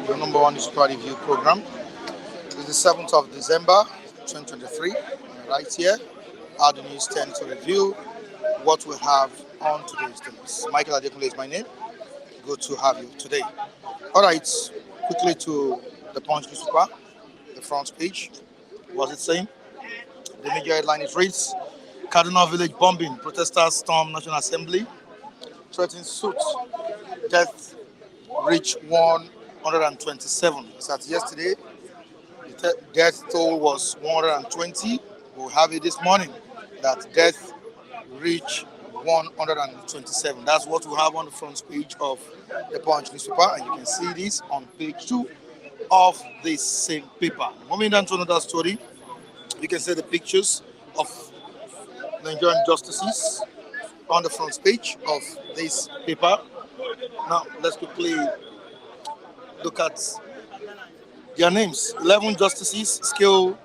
your number one newspaper review program. It's the 7th of December 2023. Right here, how the news tend to review what we have on today's news. Michael Adekunle is my name. Good to have you today. All right, quickly to the Punch newspaper, the front page. What's it saying? The major headline is reads Cardinal Village bombing, protesters storm National Assembly, threatening suit, death reach 127. As at yesterday, the death toll was 120. We'll have it this morning that death reach 127. That's what we have on the front page of the Punch newspaper, and you can see this on page 2 of this same paper. Moving down to another story, you can see the pictures of Nigerian justices on the front page of this paper. Now, let's quickly look at their names. 11 justices scale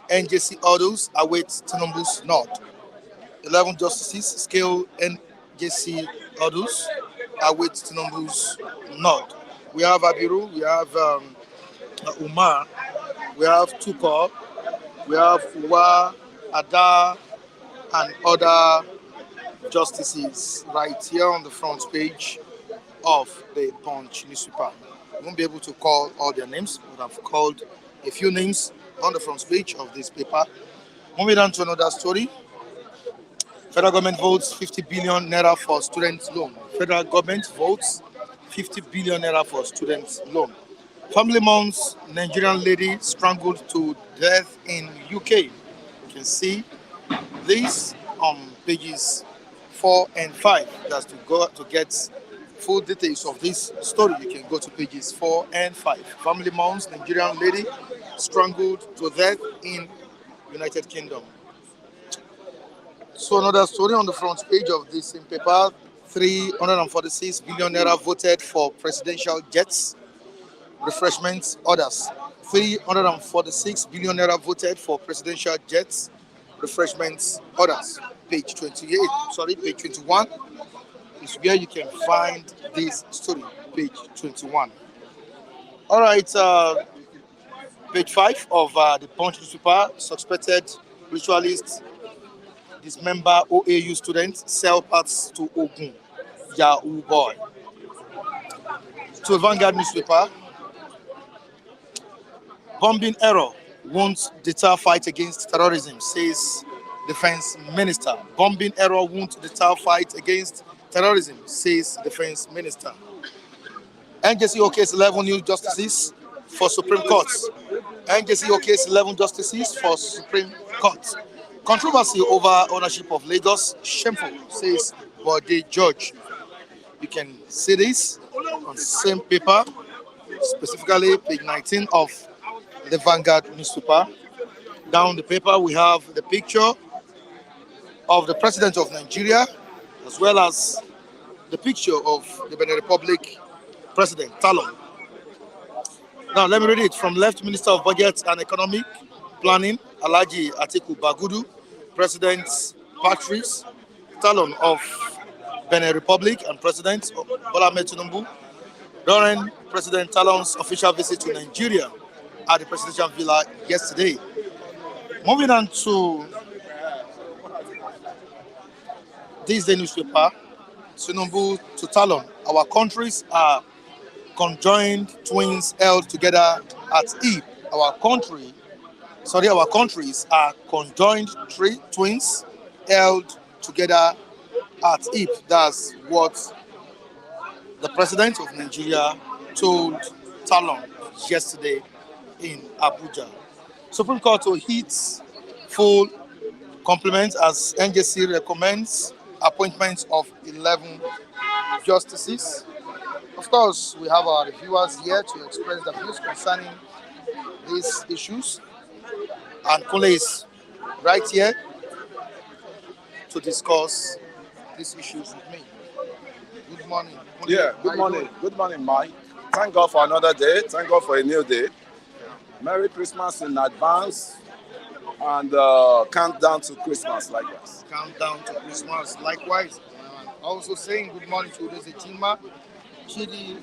NJC orders await TINUBU's nod. 11 justices scale NJC orders await TINUBU's nod. We have Abiru, we have Umar, we have Tuko, we have Uwa, Ada, and other justices right here on the front page of the Punch newspaper. I won't be able to call all their names, but I've called a few names on the front page of this paper. Moving on to another story. Federal government votes 50 billion naira for student loan. Federal government votes 50 billion naira for student loan. Family mourns Nigerian lady strangled to death in UK. You can see this on pages 4 and 5. That's to go to get full details of this story. You can go to pages 4 and 5. Family mourns Nigerian lady strangled to death in United Kingdom. So another story on the front page of this same paper, 346 billion naira voted for presidential jets, refreshments, orders. 346 billion naira voted for presidential jets, refreshments, orders. Page 21 is where you can find this story, page 21. All right, page 5 of the Punch newspaper, suspected ritualist dismember OAU students sell parts to Ogun, Yahoo boy. To Vanguard newspaper, bombing error won't deter fight against terrorism, says Defense Minister. Bombing error won't deter fight against terrorism, says Defense Minister. NJC OK's 11 new justices for Supreme Court. NJC OK's 11 justices for Supreme Court. Controversy over ownership of Lagos, shameful, says Bode George. You can see this on the same paper, specifically page 19 of the Vanguard newspaper. Down the paper, we have the picture of the President of Nigeria, as well as the picture of the Benin Republic President, Talon. Now, let me read it from Left Minister of Budget and Economic Planning, Alhaji Atiku Bagudu, President Patrice Talon of Benin Republic and President Bola Ahmed Tinubu during President Talon's official visit to Nigeria at the presidential villa yesterday. Moving on to this day newspaper, Tinubu to Talon. Our countries are conjoined twins held together at Ib. Our countries are conjoined twins held together at Ib. That's what the president of Nigeria told Talon yesterday in Abuja. Supreme Court to hit full complement as NJC recommends appointments of 11 justices. Of course, we have our reviewers here to express their views concerning these issues. And Kule is right here to discuss these issues with me. Good morning. Yeah, good morning. Good morning, Mike. Thank God for another day. Thank God for a new day. Merry Christmas in advance and countdown to Christmas likewise. Countdown to Christmas likewise. Also saying good morning to Udeze Chima, Chidi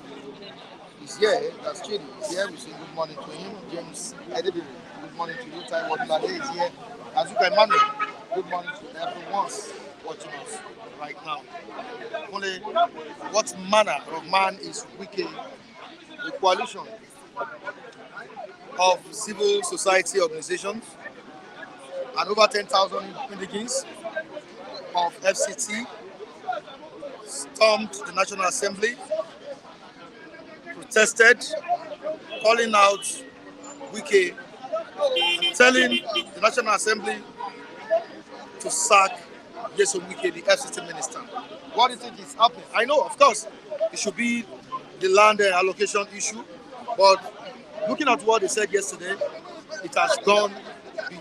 He's here. That's Chidi. He's here. We say good morning to him. James Edebiri, good morning to you. Taiwo Odunade is here. Azuka Emmanuel, good morning to everyone watching us right now. Only what manner of man is WIKE, the coalition of civil society organizations and over 10,000 indigenes of FCT stormed the National Assembly, protested, calling out WIKE, telling the National Assembly to sack Nyesom Wike, the FCT minister. What do you think is happening? I know, of course, it should be the land allocation issue, but looking at what they said yesterday, it has gone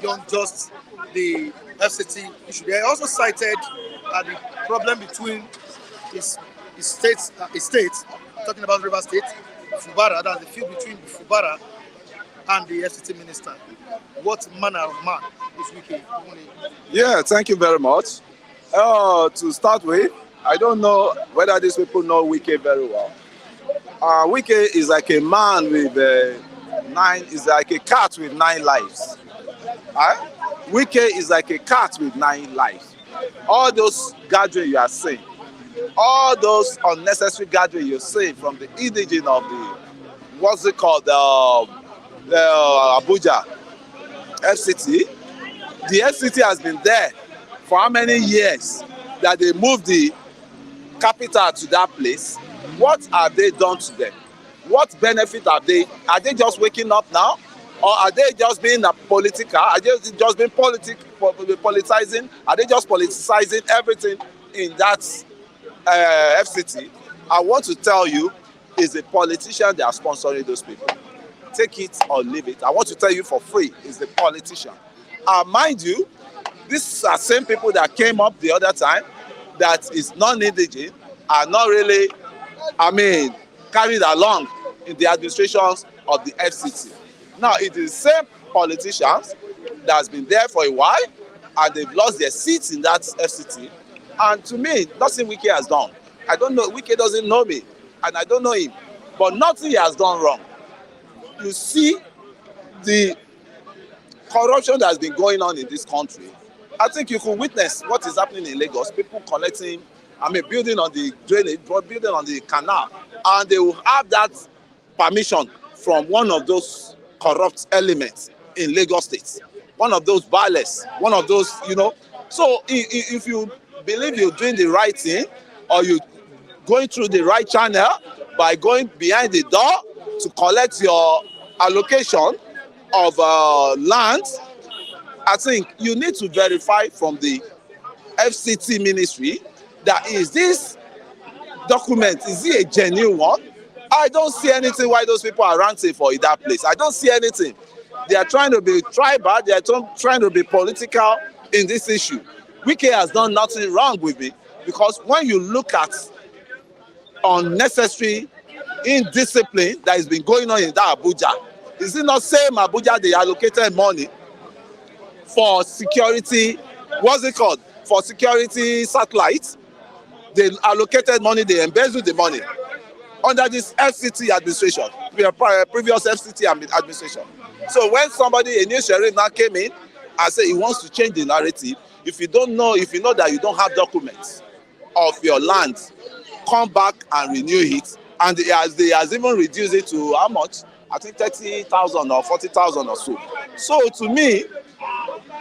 beyond just the FCT issue. They also cited the problem between his state, talking about River State, Fubara, that's the field between Fubara and the FCT minister. What manner of man is WIKE? Yeah, thank you very much. To start with, I don't know whether these people know WIKE very well. WIKE is like a man with is like a cat with 9 lives. WIKE is like a cat with 9 lives. All those gatherings you are seeing, all those unnecessary gatherings you see from the indigene of the, what's it called, Abuja FCT. The FCT has been there for how many years that they moved the capital to that place? What have they done to them? What benefit have they? Are they just waking up now? Or are they just being political? Are they just being politicizing? Are they just politicizing everything in that FCT? I want to tell you, is the politician that are sponsoring those people. Take it or leave it. I want to tell you for free, is the politician. Mind you, these are same people that came up the other time that is non-indigene are not really, carried along in the administrations of the FCT. Now, it is the same politicians that has been there for a while and they've lost their seats in that FCT. And to me, nothing WIKE has done. I don't know, WIKE doesn't know me and I don't know him, but nothing he has done wrong. You see the corruption that has been going on in this country. I think you could witness what is happening in Lagos. People collecting, building on the drainage, building on the canal, and they will have that permission from one of those corrupt elements in Lagos State. One of those violence, one of those, So if you believe you're doing the right thing, or you're going through the right channel by going behind the door to collect your allocation of land, I think you need to verify from the FCT ministry that is this document, is it a genuine one? I don't see anything why those people are ranting for in that place. I don't see anything. They are trying to be tribal, they are trying to be political in this issue. WIKE has done nothing wrong with me, because when you look at unnecessary indiscipline that has been going on in that Abuja, is it not same Abuja they allocated money for security, what's it called, for security satellites? They allocated money, they embezzled the money under this FCT administration, previous FCT administration. So when somebody, a new sheriff now came in and said he wants to change the narrative, if you know that you don't have documents of your land, come back and renew it. And they has even reduced it to how much? I think 30,000 or 40,000 or so. So to me,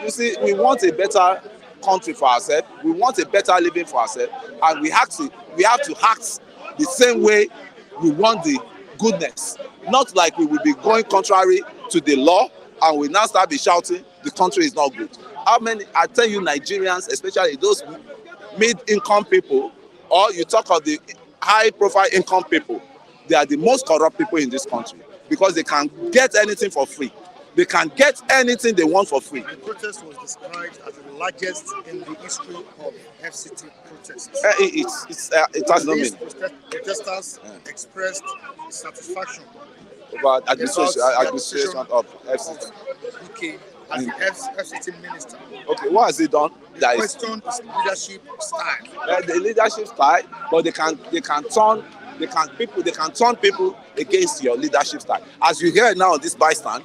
you see, we want a better country for ourselves. We want a better living for ourselves, and we have to act the same way we want the goodness. Not like we will be going contrary to the law and we now start be shouting the country is not good. How many? I tell you, Nigerians, especially those mid-income people, or you talk of the high-profile income people, they are the most corrupt people in this country, because they can get anything for free. They can get anything they want for free. The protest was described as the largest in the history of FCT protests. It has no meaning. Protesters expressed satisfaction about administration of FCT. WIKE as the FCT minister. Okay, what has he done? They questioned his leadership style. The leadership style, but they can turn they can turn people against your leadership style. As you hear now on this bystand,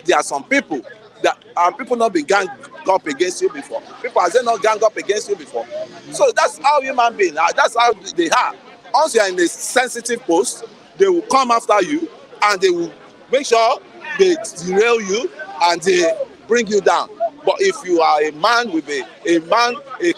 there are some people that people not been gang up against you before. People has they not gang up against you before. So that's how human beings are. That's how they are. Once you are in a sensitive post, they will come after you and they will make sure they derail you and they bring you down. But if you are a man with a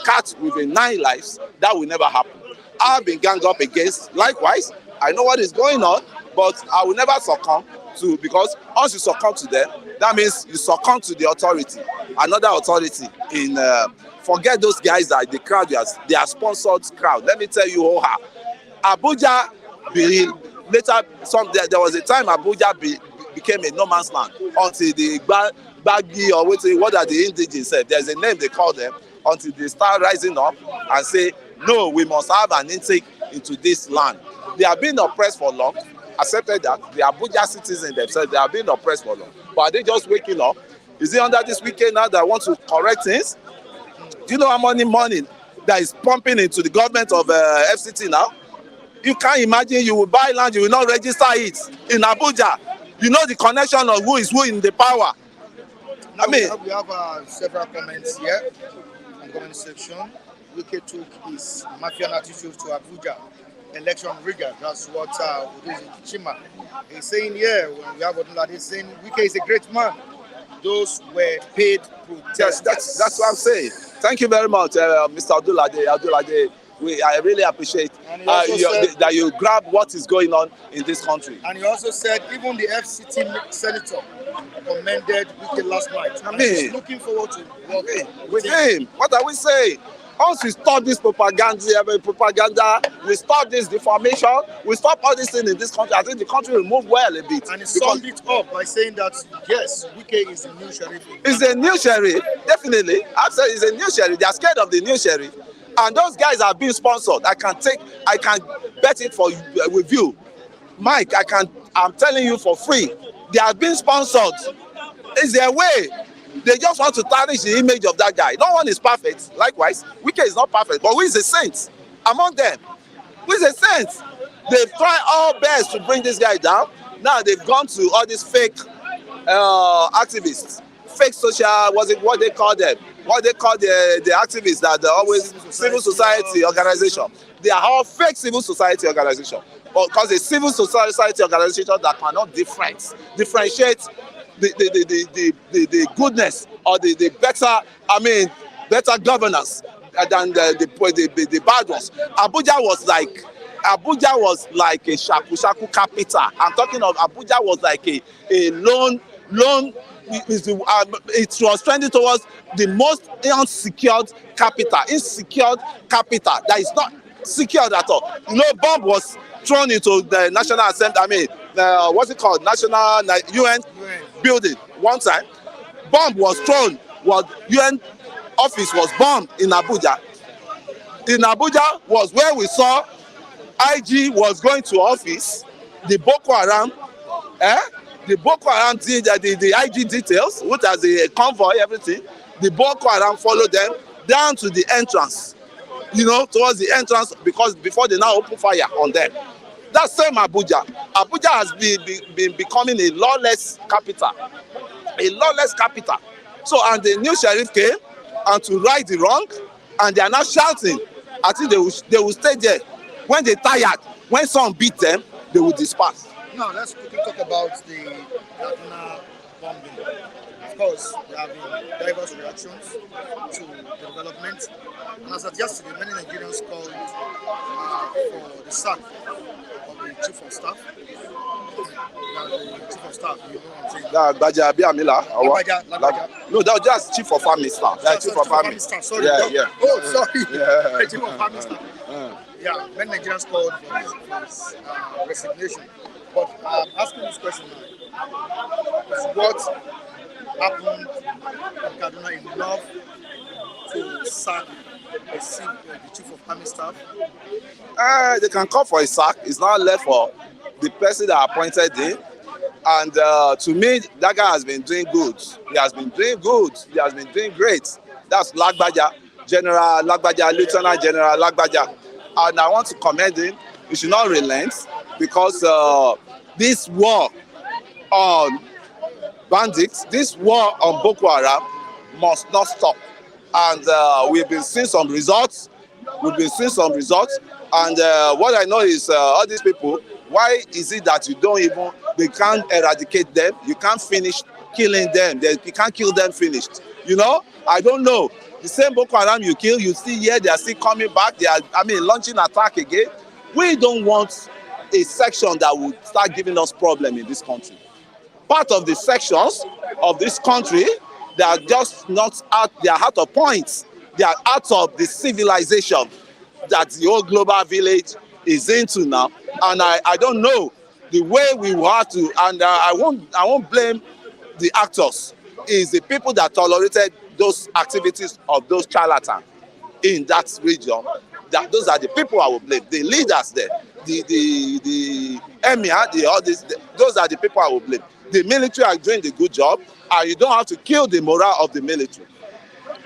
cat with 9 lives, that will never happen. I've been ganged up against. Likewise, I know what is going on, but I will never succumb to, because once you succumb to them, that means you succumb to the authority, another authority. Forget those guys that the crowd, they are sponsored crowd. Let me tell you, Abuja, later, there was a time Abuja became a no man's land until the Baggy, or what are the indigenous said? There's a name they call them, until they start rising up and say, no, we must have an intake into this land. They have been oppressed for long, accepted that. The Abuja citizens themselves, they have been oppressed for long. But are they just waking up? Is it under this weekend now that want to correct things? Do you know how much money that is pumping into the government of FCT now? You can't imagine you will buy land, you will not register it in Abuja. You know the connection of who is who in the power. Now we have several comments here in the comment section. WIKE took his Mafian attitude to Abuja. Election rigor. That's what Chima is saying here. When we have Odunlade, he's saying WIKE is a great man. Those were paid protesters. Yes, that's what I'm saying. Thank you very much, Mr. Odunlade. I really appreciate that you grab what is going on in this country. And he also said even the FCT senator commended WIKE last night. I mean, he's looking forward to working with him. What are we saying? Once we stop this propaganda, we stop this defamation, we stop all these things in this country, I think the country will move well a bit. And he summed it up by saying that, yes, WIKE is a new sheriff. It's a new sheriff, definitely. I've said it's a new sheriff. They are scared of the new sheriff. And those guys are being sponsored. I can bet it for with you. Mike, I'm telling you for free. They are being sponsored. It's their way. They just want to tarnish the image of that guy. No one is perfect. Likewise, WIKE is not perfect, but who is a saint among them? Who is a saint? They've tried all best to bring this guy down. Now they've gone to all these fake activists, fake social, what they call them? What they call the activists that are always civil society organization. They are all fake civil society organization. Because a civil society organization that cannot differentiate the goodness or the better governance than the bad ones. Abuja was like a shaku capital. I'm talking of Abuja was like a lone. It was trending towards the most insecure capital that is not secured at all. You know, bomb was thrown into the National Assembly. What's it called? National UN building one time. Bomb was thrown. UN office was bombed in Abuja. In Abuja was where we saw IG was going to office. The Boko Haram, did the IG details, which has a convoy, everything. The Boko Haram followed them down to the entrance, towards the entrance, because before they now open fire on them. That same Abuja. Abuja has been becoming a lawless capital. A lawless capital. So, and the new sheriff came and to right the wrong, and they are now shouting. I think they will stay there. When they're tired, when someone beat them, they will disperse. Now, let's quickly talk about the Kaduna bombing. Of course, there have been diverse reactions to the development. And as of yesterday, many Nigerians called for the sack of the chief of staff. The chief of staff, you know what I'm saying? Lagbaja Abiamila. Lagbaja. No, that was just chief of army staff. Chief of army staff. Sorry. Yeah. Oh, sorry. Yeah. Chief of army staff. Yeah, many Nigerians called for his resignation. But asking this question now, is what happened in Kaduna enough to sack the chief of army staff? They can call for a sack. It's not left for the person that appointed him. And to me, that guy has been doing good. He has been doing good. He has been doing great. That's Lagbaja, General Lagbaja, Lieutenant General Lagbaja. And I want to commend him it should not relent, because this war on bandits, this war on Boko Haram must not stop. And we've been seeing some results. And what I know is all these people, why is it that they can't eradicate them? You can't finish killing them. You can't kill them finished. I don't know. The same Boko Haram you kill, you see here, they are still coming back. They are, launching attack again. We don't want a section that will start giving us problem in this country. Part of the sections of this country, they are just not out, they are out of points. They are out of the civilization that the whole global village is into now. And I don't know the way we will have to, and I won't blame the actors. Is the people that tolerated those activities of those charlatans in that region. Those are the people I will blame. The leaders there, the emir, those are the people I will blame. The military are doing the good job, and you don't have to kill the morale of the military,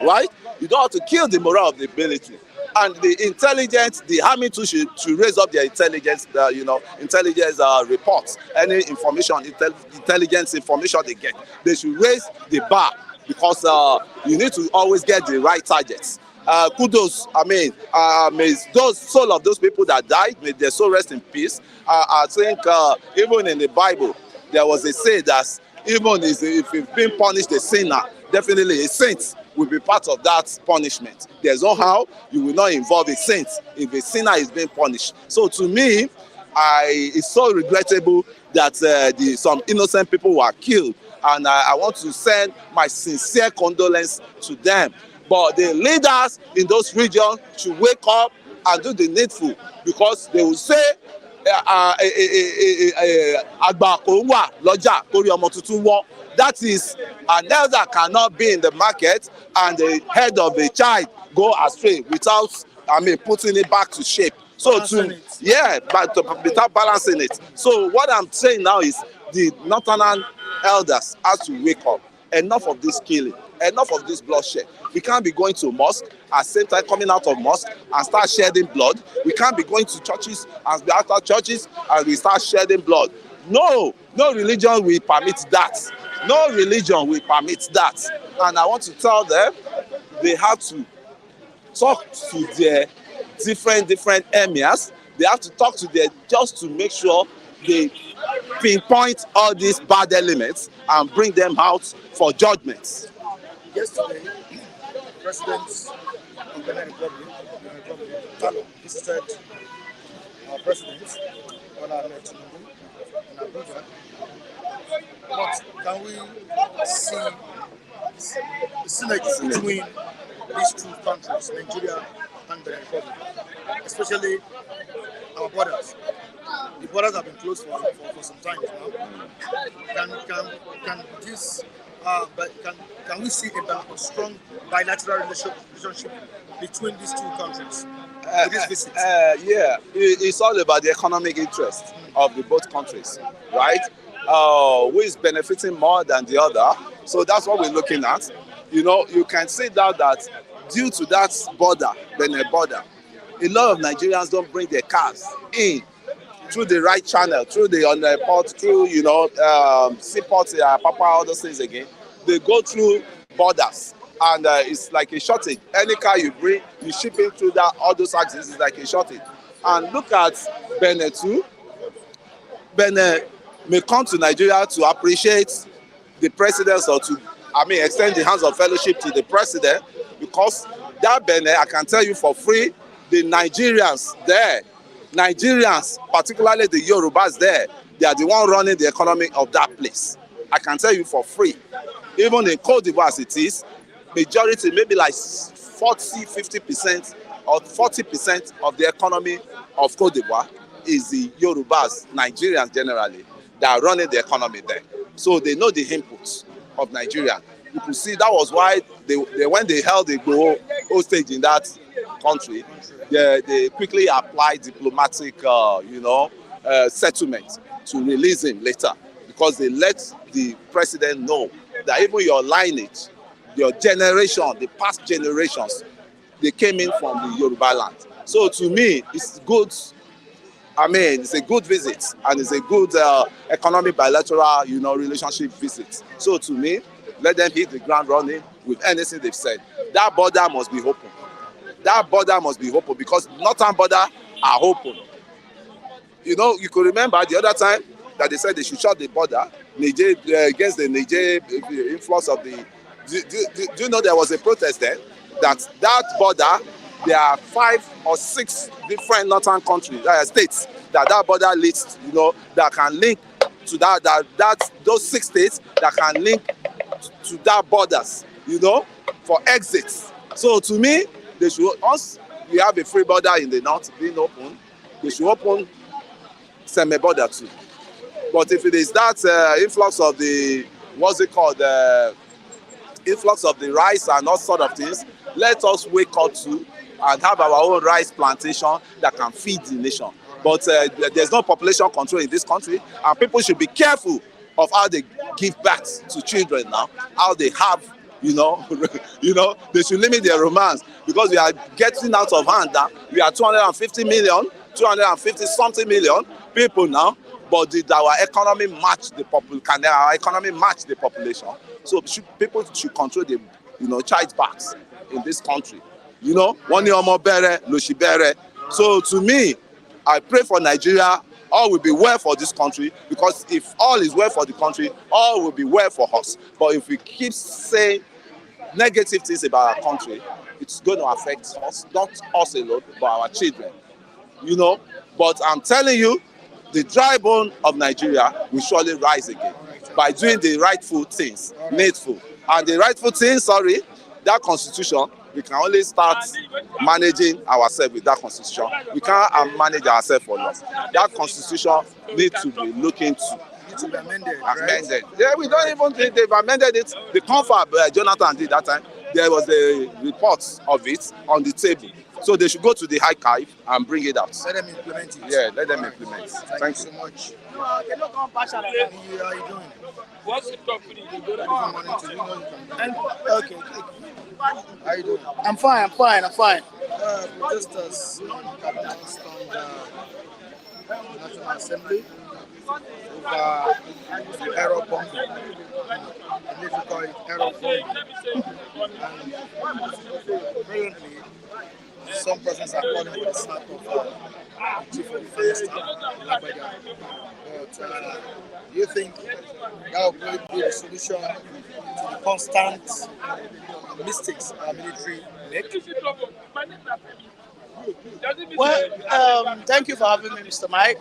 right? You don't have to kill the morale of the military. And the intelligence, the army too should raise up their intelligence, intelligence reports. Any information, intelligence information they get, they should raise the bar, because you need to always get the right targets. Kudos, may those soul of those people that died, may their soul rest in peace. I think even in the Bible, there was a say that even if you've been punished a sinner, definitely a saint will be part of that punishment. There's no how you will not involve a saint if a sinner is being punished. So to me, it's so regrettable that some innocent people were killed, and I want to send my sincere condolence to them. But the leaders in those regions should wake up and do the needful, because they will say, that is, an elder cannot be in the market and the head of a child go astray without putting it back to shape. But without balancing it. So what I'm saying now is the northern elders have to wake up. Enough of this killing, enough of this bloodshed. We can't be going to mosque at the same time coming out of mosque and start shedding blood. We can't be going to churches and be after churches and we start shedding blood. No religion will permit that. No religion will permit that. And I want to tell them they have to talk to their different emirs. They have to talk to them just to make sure they pinpoint all these bad elements and bring them out for judgment. Yesterday, President of the Benin Republic, visited our president, TINUBU, in Abuja. But can we see the synergy between these two countries, Nigeria and the Republic, especially our borders? The borders have been closed for some time now. Can we see a strong bilateral relationship between these two countries with this visit? It's all about the economic interest of the both countries, right? Who is benefiting more than the other? So that's what we're looking at. You can see that due to that border, Benin border, a lot of Nigerians don't bring their cars in through the right channel, through the port, through seaport, Papa, all those things again. They go through borders, and it's like a shortage. Any car you bring, you ship it through all those axes, it's like a shortage. And look at Benin too. Benin may come to Nigeria to appreciate the president, or to extend the hands of fellowship to the president, because that Benin, I can tell you for free, the Nigerians there, particularly the Yorubas there, they are the one running the economy of that place. I can tell you for free. Even in Cote d'Ivoire as it is, majority, maybe like 50% or 40% of the economy of Cote d'Ivoire is the Yorubas, Nigerians generally, that are running the economy there. So they know the inputs of Nigeria. You can see that was why when they held the hostage in that country, they quickly applied diplomatic, settlement to release him later, because they let the president know that even your lineage, your generation, the past generations, they came in from the Yoruba land. So to me, it's good I mean, it's a good visit and it's a good economic bilateral, relationship visit. So to me, let them hit the ground running with anything they've said. That border must be open. That border must be open because northern border are open. You could remember the other time that they said they should shut the border Niger, against the Niger influx of the. Do you know there was a protest then? That border, there are 5 or 6 different northern countries, states that border leads, that can link to those 6 states that can link to that borders, for exits. So to me, they should, once we have a free border in the north being open, they should open semi-border too. But if it is that influx of the, influx of the rice and all sort of things, let us wake up to and have our own rice plantation that can feed the nation. But there's no population control in this country, and people should be careful of how they give birth to children now, how they have, they should limit their romance because we are getting out of hand now. We are 250 something million people now, but our economy match the population. Can our economy match the population? So people should control the, child births in this country. One year more better, Lushi better. So to me, I pray for Nigeria. All will be well for this country, because if all is well for the country, all will be well for us. But if we keep saying negative things about our country, it's going to affect us, not us alone, but our children. But I'm telling you, the dry bone of Nigeria will surely rise again by doing the rightful things, needful. And the rightful things, that constitution, we can only start managing ourselves with that constitution. We can't manage ourselves for long. That constitution needs to be looked into. It's amended. Amended. Yeah, we don't even think they've amended it. The confab Jonathan did that time, there was a report of it on the table. So they should go to the archive and bring it out. Let them implement it. Yeah, let them implement it. Thank you so much. How are you doing? What's the topic? Good morning to you. Okay. How are you doing? I'm fine. Protesters announced on the National Assembly over error bombing. And if you call it error bombing. And currently, some persons are calling for the sack of the chief of defense staff, but do you think that will be the solution to the constant mistakes our military make? Well, thank you for having me, Mr. Mike.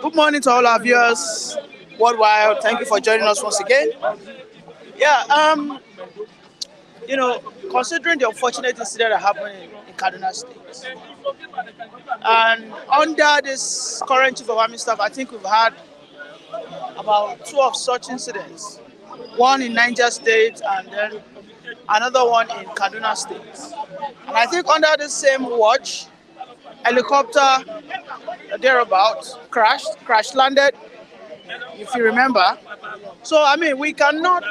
Good morning to all our viewers worldwide. Thank you for joining us once again. Yeah, considering the unfortunate incident that happened in Kaduna State, and under this current chief of army staff, I think we've had about 2 of such incidents. One in Niger State and then another one in Kaduna State. And I think under the same watch, helicopter thereabout crash landed, if you remember. So I mean, we cannot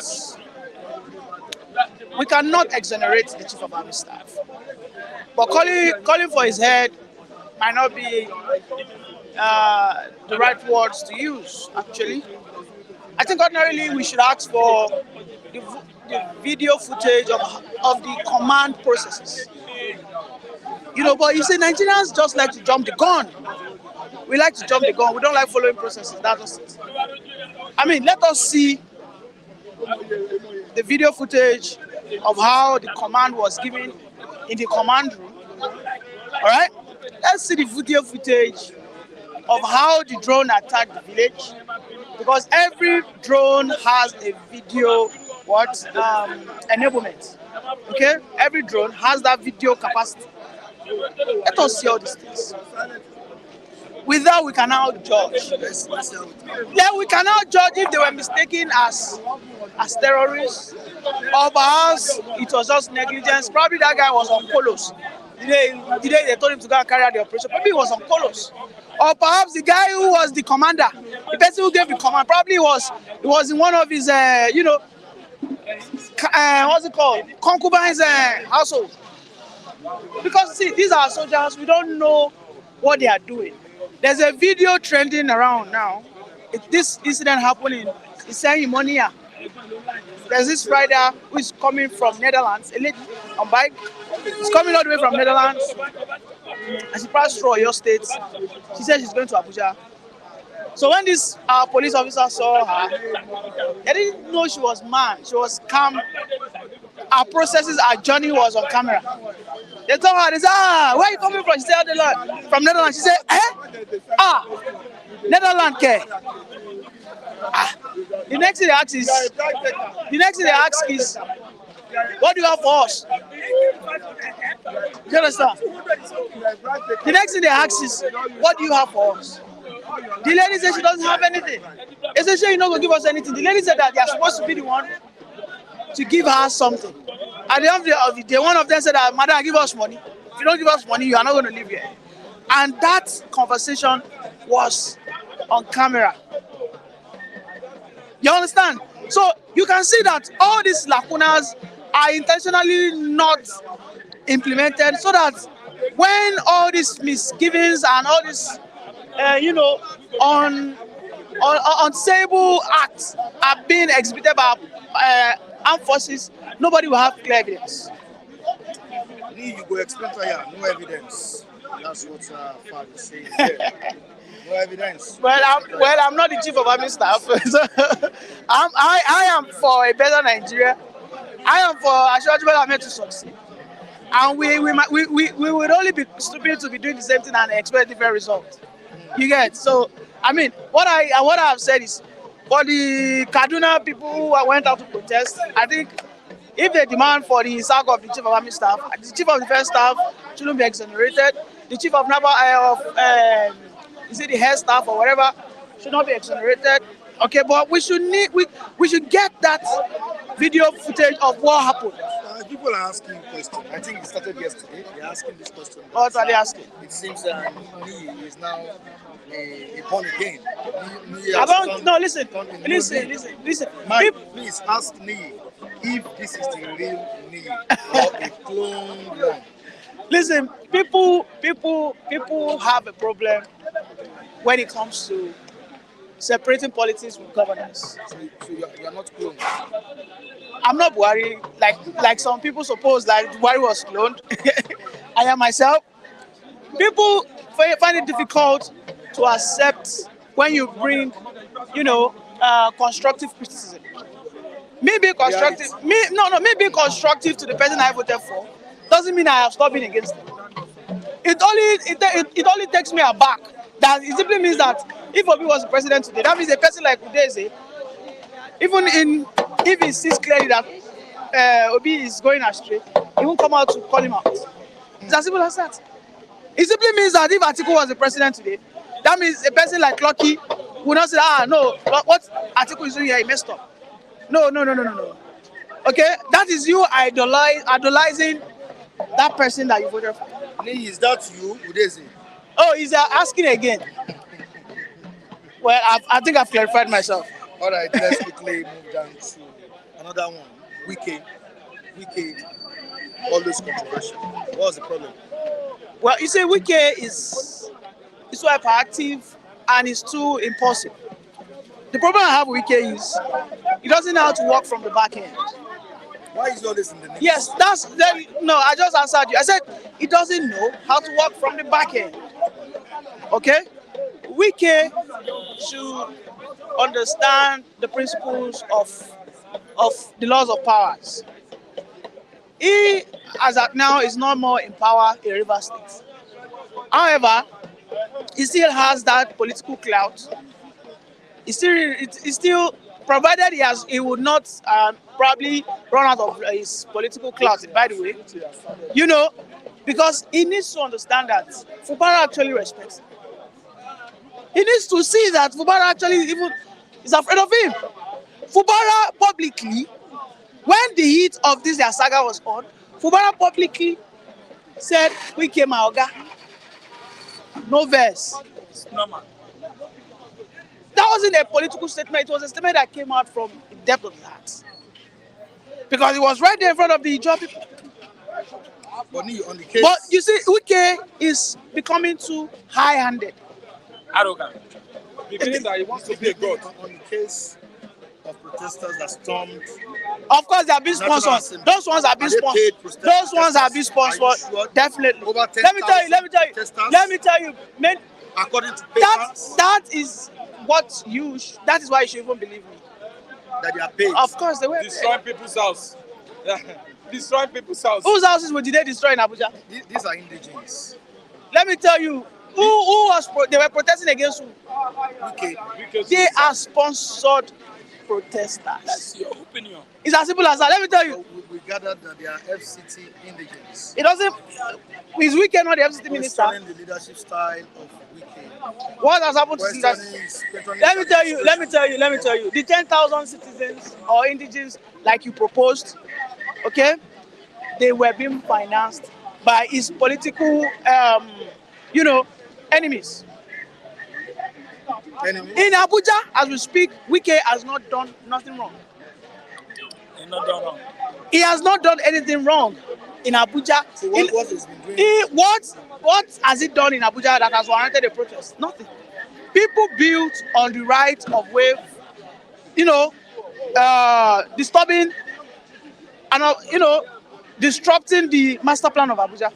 exonerate the chief of army staff, but calling for his head might not be the right words to use. Actually, I think ordinarily we should ask for the video footage of the command processes. But you see, Nigerians just like to jump the gun. We like to jump the gun. We don't like following processes. That's just it. I mean, let us see the video footage of how the command was given in the command room. All right? Let's see the video footage of how the drone attacked the village, because every drone has a video enablement. Okay? Every drone has that video capacity. Let us see all these things. With that, we can now judge. Yeah, we can now judge if they were mistaken as terrorists, or perhaps it was just negligence. Probably that guy was on colos. The day they told him to go and carry out the operation, probably he was on colos. Or perhaps the guy who was the commander, the person who gave the command, probably was in one of his, what's it called? Concubines' household. Because see, these are soldiers, we don't know what they are doing. There's a video trending around now. This incident happened in Imonia. There's this rider who is coming from Netherlands, a lady on bike. She's coming all the way from Netherlands, and she passed through your state. She said she's going to Abuja. So when this police officer saw her, they didn't know she was mad. She was calm. Her processes, her journey was on camera. They told her, they said, where are you coming from? She said, from Netherlands. She said, Netherlands care. The next thing they ask is, what do you have for us? Do you understand? The next thing they ask is, what do you have for us? The lady said she doesn't have anything. They said, you're not going to give us anything. The lady said that they are supposed to be the one to give her something. At the end of the day, one of them said, madam, give us money. If you don't give us money, you are not going to live here. And that conversation was on camera. You understand? So you can see that all these lacunas are intentionally not implemented so that when all these misgivings and all these, unsayable acts are being exhibited by armed forces, nobody will have clear evidence. You go explain to her, no evidence. That's what Father is saying here. No evidence. Well, I'm not the chief of army staff. So I am for a better Nigeria. I am for Ashwaju Ahmed to succeed. And we would only be stupid to be doing the same thing and expect different results. You get? So, I mean, what I have said is, for the Kaduna people who went out to protest, I think if they demand for the sack of the chief of army staff, the chief of defense staff shouldn't be exonerated. The chief of naval the head staff or whatever should not be exonerated. Okay, but we should get that video footage of what happened. People are asking questions. I think it started yesterday. They're asking this question. What are they asking? It seems Nii is now a born again. I don't. No, listen. Mike, please ask Nii if this is the real Nii or a clone one. Listen, people have a problem when it comes to separating politics with governance. So you are not cloned. I'm not Buhari, like some people suppose that Buhari was cloned. I am myself. People find it difficult to accept when you bring, constructive criticism. Me being constructive, me being constructive to the person I voted for doesn't mean I have stopped being against him. It only takes me aback. That it simply means that if Obi was the president today, that means a person like Udeze, if he sees clearly that Obi is going astray, he won't come out to call him out. It's as simple as that. It simply means that if Atiku was the president today, that means a person like Lucky will not say, no, what Atiku is doing here, he messed up. No. Okay, that is you idolizing that person that you voted for. Is that you, Udeze? Oh, he's asking again. Well, I think I've clarified myself. All right, let's quickly move down to another one. WIKE, always controversial. What's the problem? Well, you say WIKE is too hyperactive and it's too impulsive. The problem I have with WIKE is he doesn't know how to work from the back end. Why is all this in the news? Yes, no, I just answered you. I said he doesn't know how to work from the back end. Okay? WIKE should understand the principles of the laws of powers. He, as at now, is not more in power in Rivers State. However, he still has that political clout. He still provided he would not probably run out of his political clout, by the way, because he needs to understand that Fubara actually respects him. He needs to see that Fubara actually even is afraid of him. Fubara publicly, when the heat of this their saga was on, Fubara publicly said, "WIKE my oga." No verse. It's normal. That wasn't a political statement. It was a statement that came out from the depth of his heart. Because it was right there in front of the Ijaw people. But on the case. But you see, WIKE is becoming too high-handed. arrogant, beginning that he wants to be a god. On the case of protesters that stormed. Of course, they are being National sponsored. Assembly. Those ones are being Are they sponsored. paid Those ones are protesters? being Are you sponsored. sure? Definitely. Over Let me tell you. protesters? Let me tell you. Man, According to papers, that is what you. That is why you should even believe me. that they are paid. Of course, they were. Destroying people's house. Destroying people's house. Whose houses did they destroy in Abuja? These are indigenous. Let me tell you. Who was they were protesting against who? Okay. Because They are sponsored protesters. that's your opinion. It's as simple as that. Let me tell So you. we gathered that they are FCT indigenous. It doesn't. Is WIKE not the FCT minister? Questioning the leadership style of WIKE. What has happened to leaders? Questioning Let me tell you. The 10,000 citizens or indigenes, like you proposed, okay, they were being financed by his political, enemies. Enemies. In Abuja, as we speak, WIKE has not done nothing wrong. You're not done wrong. He has not done anything wrong in Abuja. So what has been doing? What has it done in Abuja that has warranted a protest? Nothing. People built on the right of way, disturbing and disrupting the master plan of Abuja.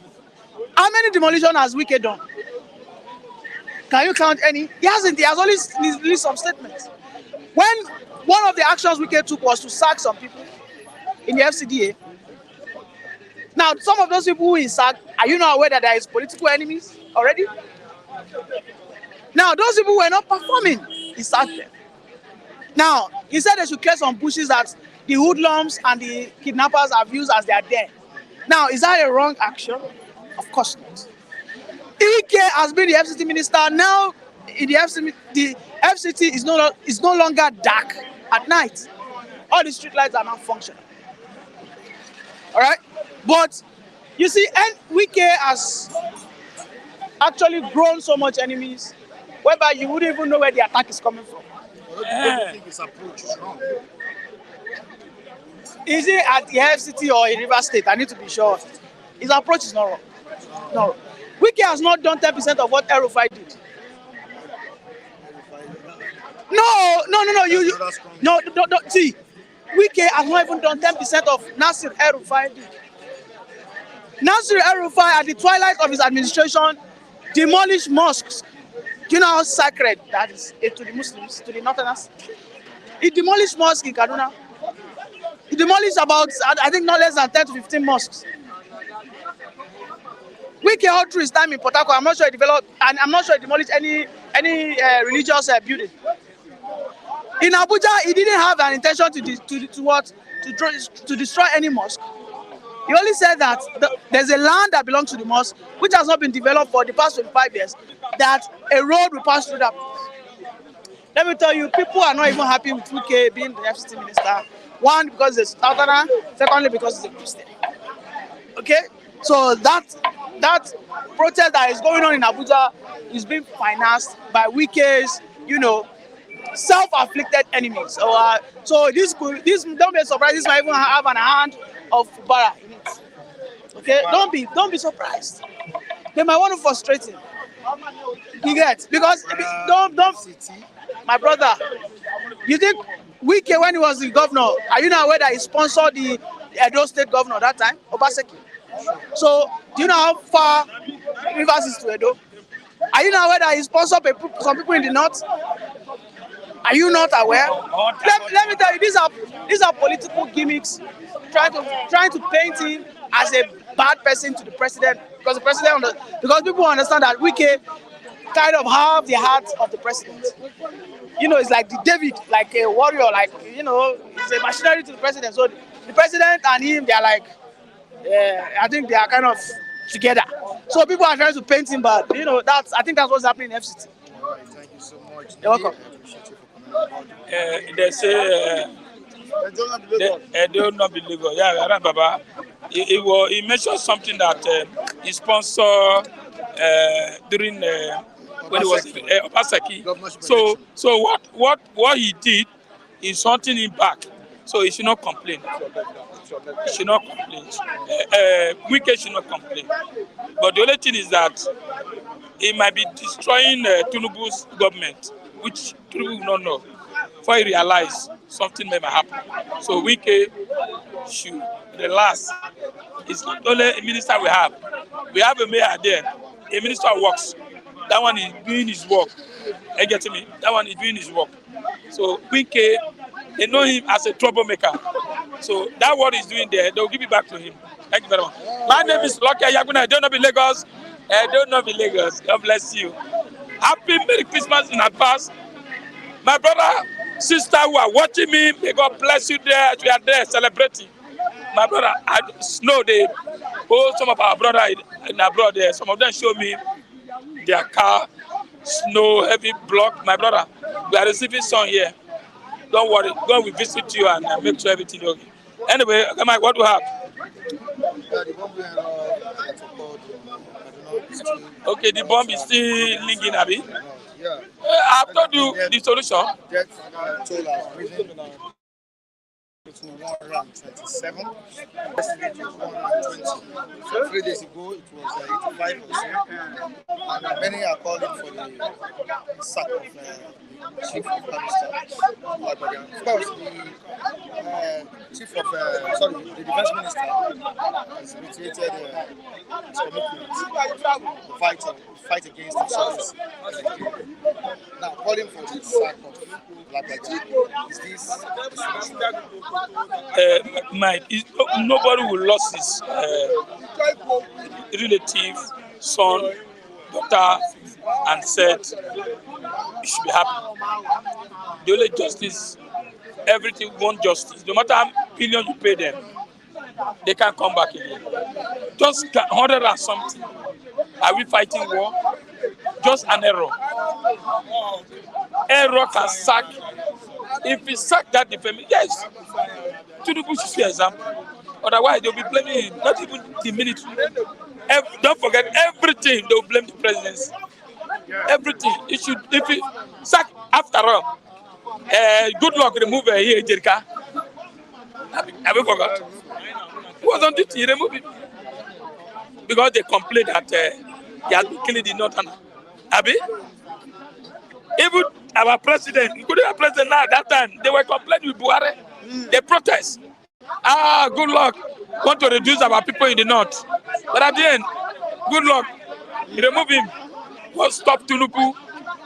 How many demolition has WIKE done? Can you count any? He hasn't. He has only released some statements. When one of the actions WIKE took was to sack some people in the FCDA. Now, some of those people who he sacked, are you not aware that there is political enemies already? Now, those people were not performing. He sacked them. Now, he said they should clear some bushes that the hoodlums and the kidnappers have used as their den. Now, is that a wrong action? Of course not. WIKE has been the FCT minister. Now, in the FCT is no longer dark at night. All the street lights are now functional. All right? But, you see, WIKE has actually grown so much enemies, whereby you wouldn't even know where the attack is coming from. Don't think his approach is wrong? Is it at the FCT or in River State? I need to be sure. His approach is not wrong. No. WIKE has not done 10% of what El-Rufai did. No. Don't. See, WIKE has not even done 10% of Nasir El-Rufai did. Nasir El-Rufai, at the twilight of his administration, demolished mosques. Do you know how sacred that is to the Muslims, to the Northerners? He demolished mosques in Kaduna. He demolished about, I think, not less than 10 to 15 mosques. WIKE all through his time in Port Harcourt, I'm not sure he developed, and I'm not sure he demolished any religious building. In Abuja, he didn't have an intention to destroy any mosque. He only said that there's a land that belongs to the mosque, which has not been developed for the past 25 years, that a road will pass through that. Let me tell you, people are not even happy with WIKE being the FCT minister. One, because he's a Southerner. Secondly, because he's a Christian. Okay? So that protest that is going on in Abuja is being financed by WIKE's, self-afflicted enemies. So this don't be surprised. This might even have an hand of Fubara in it. Okay, don't be surprised. They might want to frustrate him. You get, because don't. My brother, you think WIKE, when he was the governor, are you not aware that he sponsored the Edo State governor that time, Obaseki? So do you know how far Rivers is to Edo? Are you not aware that he sponsored some people in the north? Are you not aware? Let me tell you, these are political gimmicks, trying to paint him as a bad person to the president, because people understand that WIKE kind of have the heart of the president. It's like the David, like a warrior, he's a machinery to the president. So the president and him, they are like, I think they are kind of together. So people are trying to paint him bad. I think that's what's happening in FCT. All right, thank you so much. You're welcome. I appreciate you for coming on. They say they do not believe it. Yeah, right, Baba. He mentioned something that he sponsored during when he was Obaseki. So what he did is hunting him back. So he should not complain. He should not complain. WIKE should not complain. But the only thing is that he might be destroying TINUBU's government, which TINUBU will not know. Before he realize something may happen. So WIKE should relax. It's not only a minister we have. We have a mayor there, a minister of works. That one is doing his work. You get me? That one is doing his work. So WIKE, they know him as a troublemaker. So that what he's doing there, they'll give it back to him. Thank you very much. My name is Lucky Ayaguna. I don't know be Lagos. I don't know be Lagos. God bless you. Happy Merry Christmas in advance. My brother, sister who are watching me, may God bless you there. We are there celebrating. My brother, I know some of our brothers in abroad there. Some of them show me their car, snow, heavy block. My brother, we are receiving some here. Don't worry, God will visit you and make sure everything is okay. Anyway, Mike, what do you have? Okay, the bomb is still linking, Abi. Yeah. I've told you the solution. It's 127. Yesterday it was 120. 3 days ago it was 85 or so. And many are calling for the sack of the chief of minister. Of course, the defense minister has reiterated his commitment to fight against insurgency. Now, calling for the sack of is this the solution? Mike, nobody will lose his relative, son, daughter, and said he should be happy. The only justice, everything want justice. No matter how billion you pay them, they can't come back again. Just 100 and something. Are we fighting war? Just an error. Error can sack. If we sack that defense, yes, TINUBU should see example. Otherwise, they'll be blaming him, not even the military. Don't forget, everything they'll blame the presidency. Everything. If it sack after all, good luck remove here, Jerika. Have you forgot? Who was on duty? He removed it. Because they complained that he has been killing the northern. Abi? Even our president, including our president now at that time, they were complaining with Buhari. They protest. Good luck. Want to reduce our people in the north. But at the end, good luck. You remove him. What stop TINUBU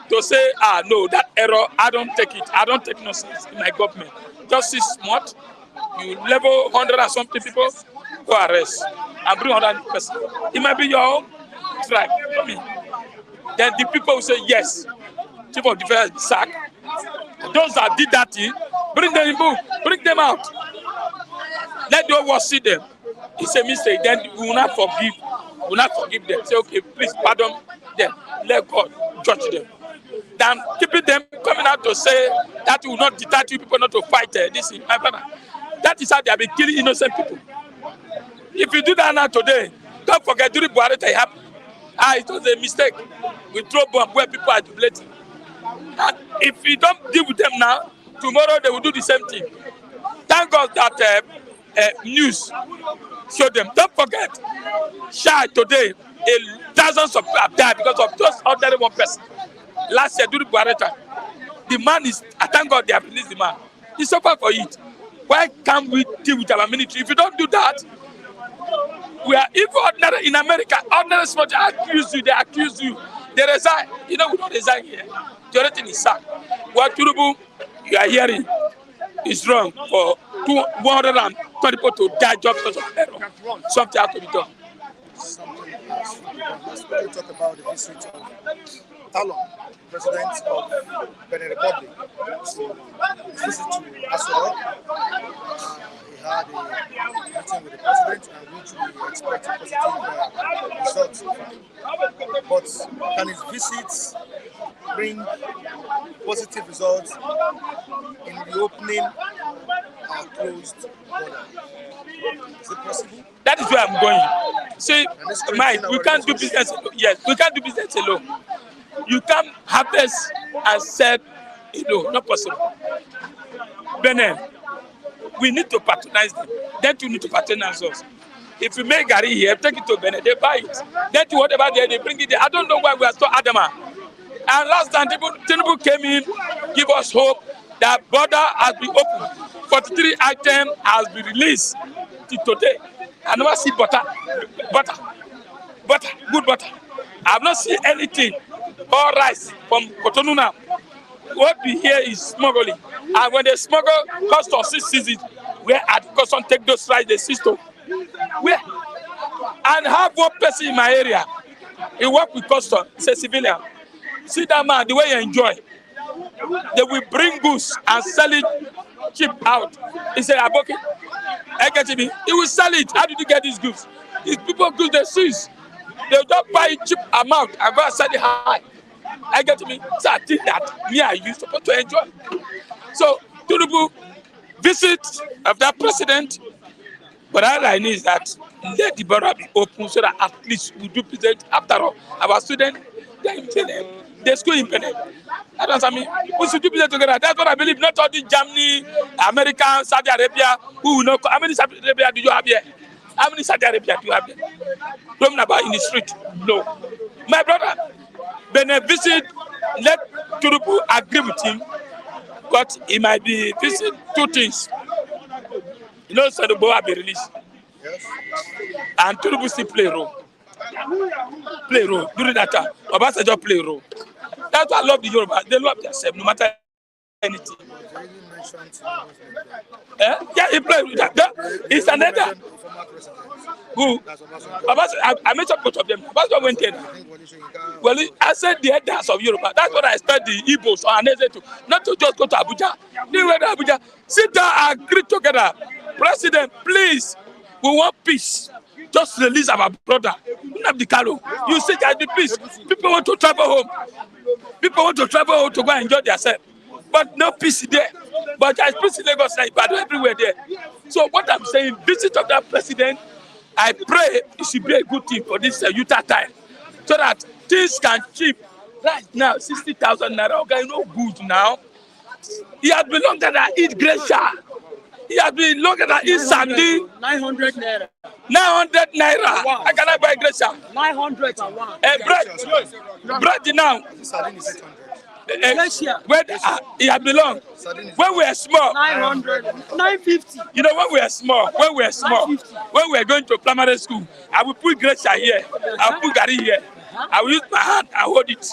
to say, no, that error, I don't take it. I don't take nonsense in my government. Just see smart. You level 100 and something people, go arrest and bring 100 person. It might be your own tribe. Then the people will say, yes, chief of defense sack. Those that did that thing, bring them in book, bring them out. Let the world see them. It's a mistake. Then we will not forgive. We will not forgive them. Say, okay, please pardon them. Let God judge them. Then keeping them coming out to say that will not deter you people not to fight this in my brother. That is how they have been killing innocent people. If you do that now today, don't forget during Buhari it happened. It was a mistake. We throw bomb where people are jubilating. And if you don't deal with them now, tomorrow they will do the same thing. Thank God that news showed them. Don't forget, today, thousands of people have died because of just ordinary one person. Last year, during Buhari time, the man is, thank God they have released the man. He suffered for it. Why can't we deal with our military? If you don't do that, we are even ordinary in America. Ordinary small, they accuse you, they resign. You know, we don't resign here. The other thing is sacked. What TINUBU you are hearing is wrong for 120 people to die just because of error. Something has to be done. Let's talk about the visit of Talon, President of Benin Republic. So, visit to ASO. He had a meeting with the president, and which we expect a positive results. But can his visits bring positive results in the opening and closed border? Is it possible? That is where I'm going. See, Mike, we can't do business alone. Yes, we can't do business alone. You can't harvest and sell alone. Not possible. Benin, we need to patronize them. Then you need to patronize us. If you make Gary here, take it to Benin, they buy it. Then to whatever they bring it there. I don't know why we are so adamant. And last time, TINUBU came in, give us hope that border has been opened. 43 items has been released till today. I never see butter, good butter. I have not seen anything or rice from Cotonou now. What we hear is smuggling. And when they smuggle, custom sees it. Where at custom take those rice, they seize to. Where? And have one person in my area. He work with custom, he's a civilian. See that man, the way he enjoy. They will bring goods and sell it cheap out. He said, Aboki, I get me. He will sell it. How did you get these goods? These people goods they seize. They will just buy cheap amount and go and sell it high. I get me. So I think that me and you supposed to enjoy. So TINUBU visit of that president, but all I need is that let the border be open so that at least we do present. After all, our students, they're in Benin, they school in Benin. That's what I mean. We should do business together. That's what I believe. Not all the Germany, America, Saudi Arabia, who will know. How many Saudi Arabia do you have here? How many Saudi Arabia do you have here? Don't know about in the street. No. My brother, Benin visit, let TINUBU agree with him, but he might be visit two things. You know, so the boy will be released. Yes. And TINUBU still play a role. Play a role. During that time, Obasanjo play a role. That's why I love the Yoruba. They love themselves, no matter anything. Yeah, he played with that. It's another. Who? I mentioned both of them. Obasanjo went there. Well, I said the elders of Yoruba. That's what I expect the Igbos or Anese to. Not to just go to Abuja. They went to Abuja. Sit down and agree together. President, please, we want peace. Just release our brother. You sit at the peace. People want to travel home. People want to travel home to go and enjoy themselves. But no peace there. But there's peace in Lagos, but everywhere there. So what I'm saying, visit of that president, I pray it should be a good thing for this Utah time. So that things can cheap. Right now, 60,000 naira. Okay, no good now. He has been longer than eat Gresha. He has been longer than eat Sandy. 900 naira. 900 naira. Wow. I cannot buy Gresha. 900 and one. Bread now. Where he had belonged. When we were small. 900. 950. You know, when we were small, when we were going to primary school, I will put Gresha here. I will put Gary here. I will use my hand and hold it.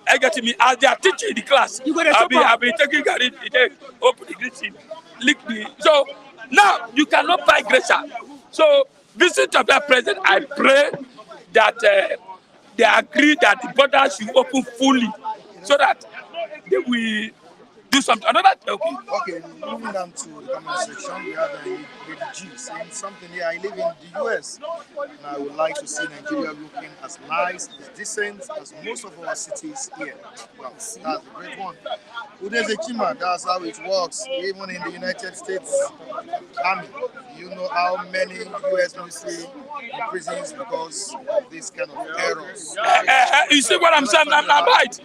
I get me as they are teaching the class. I'll be taking Gary, open the greeting, lick the. So now you cannot buy Gresha. So visit of that president, I pray that they agree that the border should open fully, so that they will do something. Another okay. Moving down to the comment section, we have Lady G saying something here. I live in the US, and I would like to see Nigeria looking as nice, as decent as most of our cities here. Well, that's a great one. Udeze Chima, that's how it works. Even in the United States Army, you know how many US military in prisons because of this kind of errors. You see what I'm saying? I'm right.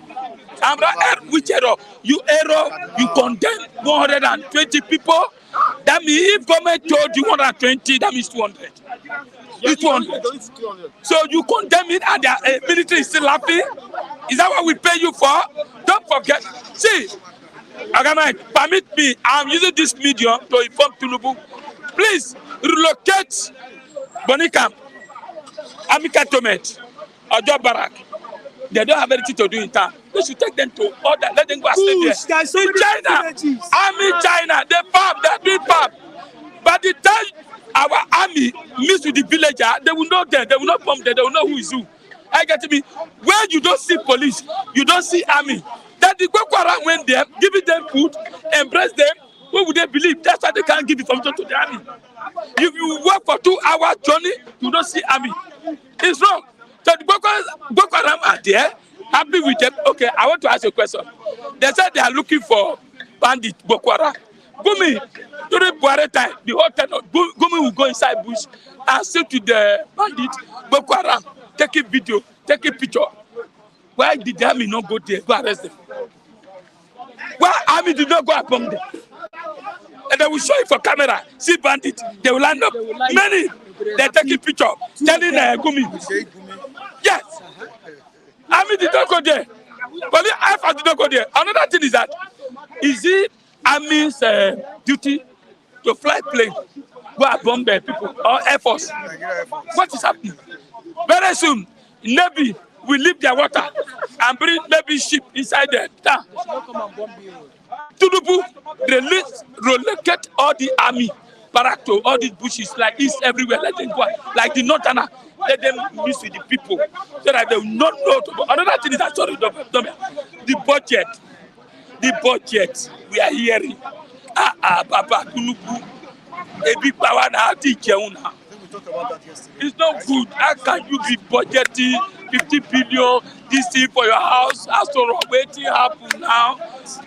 I'm right. Which error? You error. You condemn 120 people. That means if government told you 120, that means 200. It's 200. So you condemn it and the military is still laughing? Is that what we pay you for? Don't forget. See, permit me. I'm using this medium to inform TINUBU. Please relocate Bonicam, Army Cantonment, or Job Barrack. They don't have anything to do in town. They should take them to order. Let them go and stay there. In China, Army China, they farm, they do farm. But the time our army meets with the villager, they will know them. They will not bomb them. They will know who is who. I get me. Where you don't see police, you don't see army. That the Boko Haram went there, giving them food, embrace them. What would they believe? That's why they can't give information to the army. If you work for 2 hours journey, you don't see army. It's wrong. So the Boko Haram are there, happy with them. Okay, I want to ask you a question. They said they are looking for bandit Boko Haram. Gumi, during Buhari time, the whole time, Gumi will go inside bush and say to the bandit Boko Haram, take a video, take a picture. Why did the army not go there, go arrest them? Why army did not go and bomb them? And they will show it for camera. See bandit, they will land up. Many. They're taking picture, telling Gumi. Yes. Army did not go there. But Air Force did not go there. Another thing is that, is it Army's duty to fly plane, go and bomb people, or Air Force? What is happening? Very soon, Navy will leave their water and bring Navy ship inside the town. TINUBU relocate all the army back to all these bushes, like east everywhere, let them go, like the northerner, let them mix with the people, so that they will not know. Another thing is that, sorry, the budget we are hearing. Papa TINUBU, a big power now, teacher now. It's not good. How can you be budgeting 50 billion this thing for your house? ASO waiting happen now.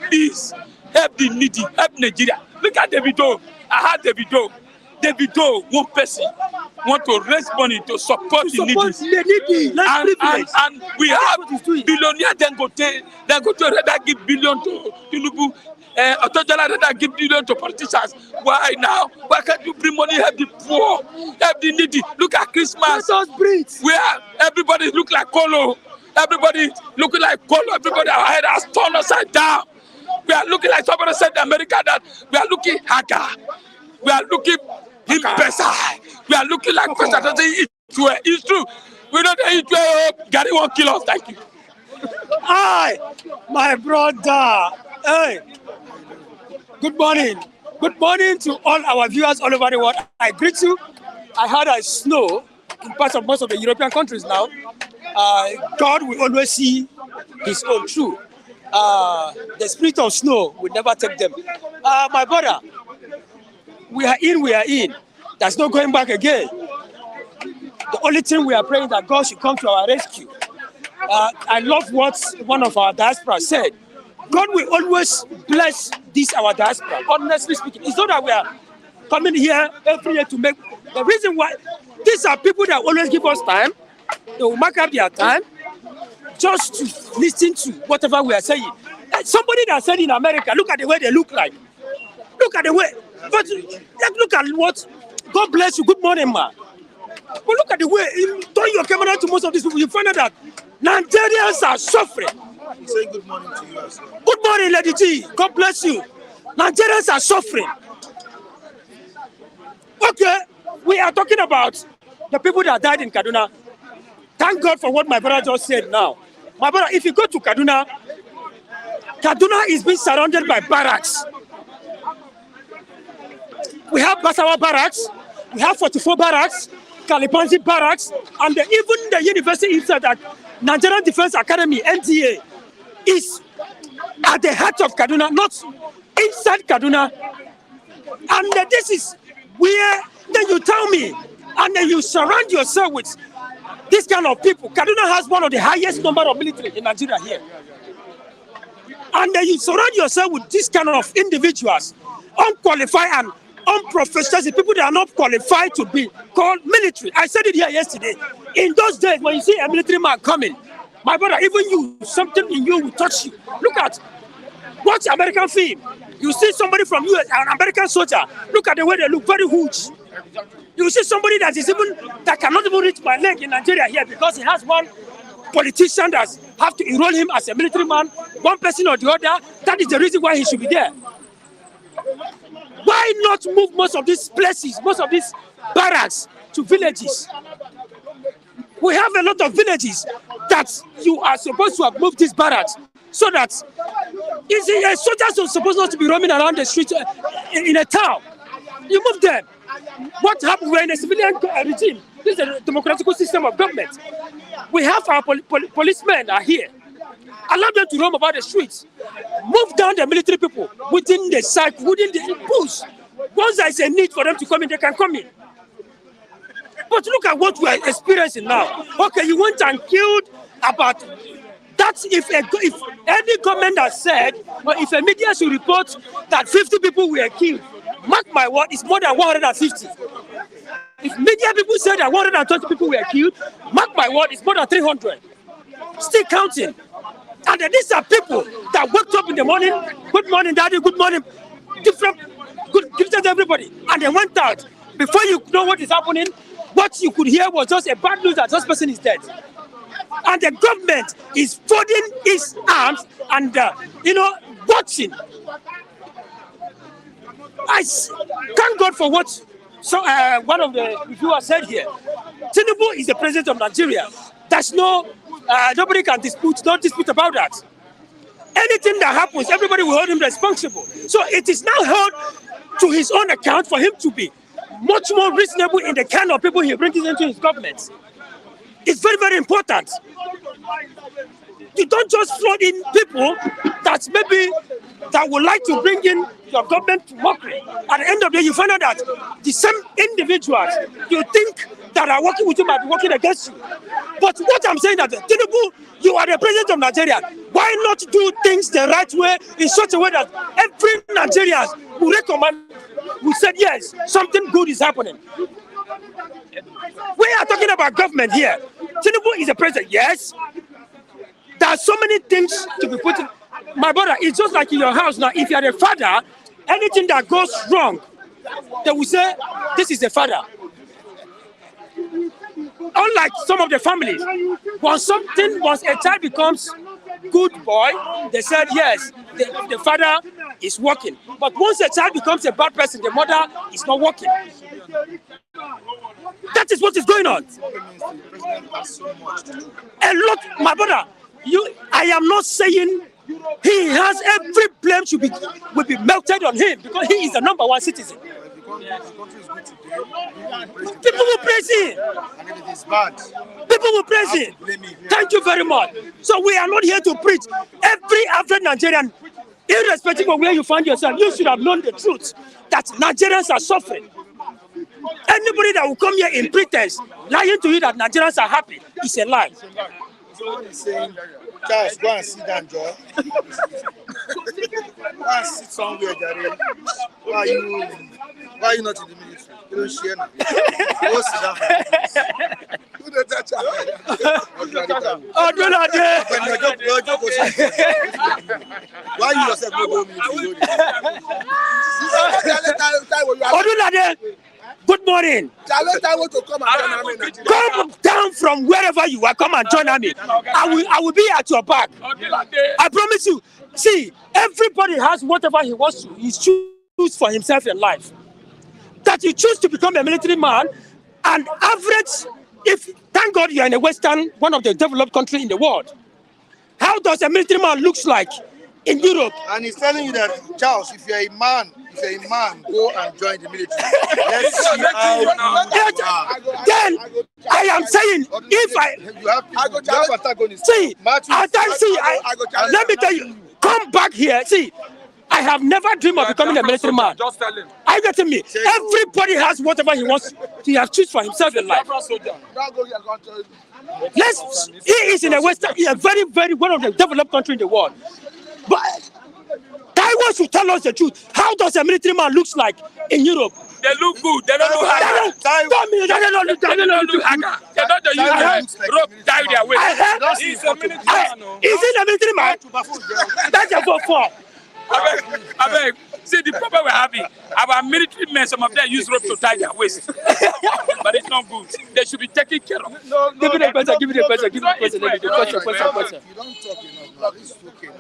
Please help the needy, help Nigeria. Look at Davido. I had Davido. Davido, one person, want to raise money to support the needy. And we have billionaires, then go to rather give billion to TINUBU. Rather give billion to politicians. Why now? Why can't you bring money, help the poor, help the needy? Look at Christmas. Where everybody look like Colo. Everybody looking like Colo. Everybody, our head has turned upside down. We are looking like somebody said in America that we are looking hacker. We are looking imbecile. We are looking like person that doesn't eat well. It's true. We don't eat well. Gary won't kill us. Thank you. Hi, my brother. Hey. Good morning. Good morning to all our viewers all over the world. I greet you. I heard a snow in parts of most of the European countries now. God will always see his own true. The spirit of snow will never take them. My brother, we are in. There's no going back again. The only thing we are praying that God should come to our rescue. I love what one of our diaspora said. God will always bless this our diaspora. Honestly speaking, it's not that we are coming here every year to make the reason why. These are people that always give us time. They will mark up their time just to listen to whatever we are saying. Somebody that said in America, look at the way they look like. Look at the way. But look at what. God bless you. Good morning, man. But look at the way. You turn your camera to most of these people. You find out that Nigerians are suffering. Say good morning to you as well. Good morning, Lady G. God bless you. Nigerians are suffering. Okay, we are talking about the people that died in Kaduna. Thank God for what my brother just said now. My brother, if you go to Kaduna, Kaduna is being surrounded by barracks. We have Basawa barracks, we have 44 barracks, Kalipanzi barracks, and even the university said that Nigerian Defense Academy, NTA, is at the heart of Kaduna, not inside Kaduna. And this is where then you tell me, and then you surround yourself with this kind of people. Kaduna has one of the highest number of military in Nigeria here. And then you surround yourself with this kind of individuals, unqualified and unprofessional, people that are not qualified to be called military. I said it here yesterday. In those days, when you see a military man coming, my brother, even you, something in you will touch you. Look at, watch American film. You see somebody from US, an American soldier. Look at the way they look, very huge. You see somebody that cannot even reach my leg in Nigeria here because he has one politician that have to enroll him as a military man, one person or the other. That is the reason why he should be there. Why not move most of these places, most of these barracks to villages? We have a lot of villages that you are supposed to have moved these barracks so that soldiers are supposed not to be roaming around the street in a town. You move them. What happened? We're in a civilian regime. This is a democratic system of government. We have our policemen are here. Allow them to roam about the streets. Move down the military people within the cycle, within the bush. Once there is a need for them to come in, they can come in. But look at what we are experiencing now. Okay, you went and killed about that. If any government has said, well, if a media should report that 50 people were killed, mark my word, it's more than 150. If media people say that 120 people were killed, mark my word, it's more than 300. Still counting. And then these are people that woke up in the morning, good morning, daddy, good morning, different, good, give to everybody. And they went out. Before you know what is happening, what you could hear was just a bad news that this person is dead. And the government is folding its arms and, watching. Thank God for what one of the reviewers said here. TINUBU is the president of Nigeria. There's nobody can dispute about that. Anything that happens, everybody will hold him responsible. So it is now held to his own account for him to be much more reasonable in the kind of people he brings into his government. It's very, very important. You don't just flood in people that would like to bring in your government to mockery. At the end of the day, you find out that the same individuals you think that are working with you might be working against you. But what I'm saying that TINUBU, you are the president of Nigeria. Why not do things the right way in such a way that every Nigerian will recommend, will say yes, something good is happening. We are talking about government here. TINUBU is the president, yes. There are so many things to be put in. My brother, it's just like in your house now. If you are a father, anything that goes wrong, they will say, this is the father. Unlike some of the families, once a child becomes good boy, they said, yes, the father is working. But once a child becomes a bad person, the mother is not working. That is what is going on. A lot, my brother, I am not saying he has every blame will be melted on him because he is the #1 citizen. People will praise him. And if it is bad, people will praise him. Thank you very much. So we are not here to preach. Every average Nigerian, irrespective of where you find yourself, you should have known the truth that Nigerians are suffering. Anybody that will come here in pretense, lying to you that Nigerians are happy, is a lie. Someone is saying, Charles, go and sit down, Joe. Go and sit somewhere, Jerry. Why are you not in the military? You don't share now. Go sit down. Who the touch? Why you yourself not go military? Good morning. Come down from wherever you are. Come and join me. I will be at your back. I promise you. See, everybody has whatever he wants to. He choose for himself in life. That you choose to become a military man, and average. Thank God you are in a one of the developed countries in the world. How does a military man looks like in Europe? And he's telling you that, Charles, if you're a man, go and join the military. Let's see how you are. Then I am saying, let me tell you, come back here. See, I have never dreamed of becoming a military man. Just tell him. Are you getting me? Everybody has whatever he wants. He has choose for himself in life. He is in a very, very one of the developed country in the world. But Taiwan should tell us the truth. How does a military man looks like in Europe? They look good. They don't look hard. They don't use rope tie their waist. He's a military man. Is he a military man? That's a vote for. I beg. See, the problem we're having, our military men, some of them use rope to tie their waist. But it's not good. They should be taken care of. Give me the question. Give me the question. You don't talk enough. This is okay.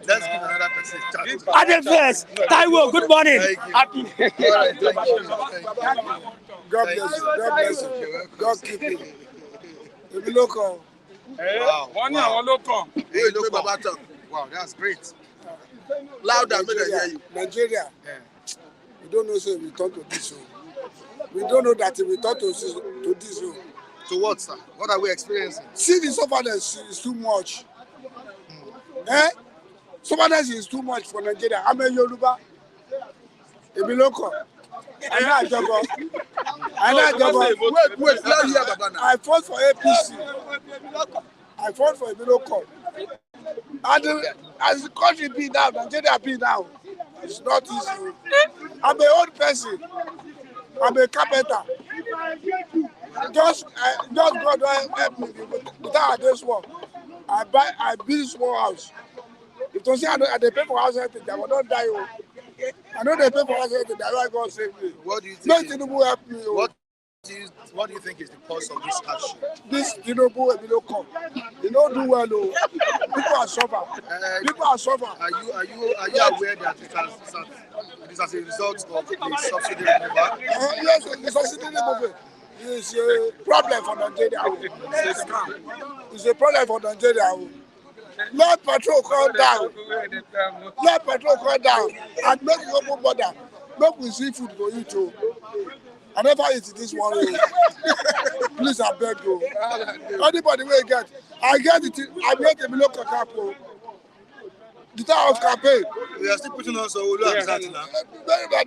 Let's give another person a chance. Adam first. Taiwo, good morning. Happy. God bless you. God bless you. God keep you. If you look on. Wow, that's great. Louder, make I hear you. Nigeria. Yeah. We don't know so we talk to this. We don't know that we talk to this. So what, sir? What are we experiencing? See, the sufferness is too much. Sufferness is too much for Nigeria. I'm a Yoruba. If you look on. I fought for APC. I fought for a local. And as the country be now, Nigeria be now, it's not easy. I'm an old person. I'm a carpenter. Just God help me without this one. I build small house. If you say I pay for house renting, I will not die. I know they pay for house renting, that's why God save me. What do you think? No TINUBU help me. What What do you think is the cause of this action? This TINUBU will come. They don't do well. Oh. People are suffering. People are suffering. Are you aware that it is as a result of the subsidy removal? Yes, the subsidy removal is a problem for Nigeria. It's a problem for Nigeria. Let petrol come down. Let petrol come down and make the open border. Make we see food for you too. I never eat this one. Please, I beg you. Anybody will get. I get it. I get a below capo. The time of campaign. We are still putting on so we'll do that now.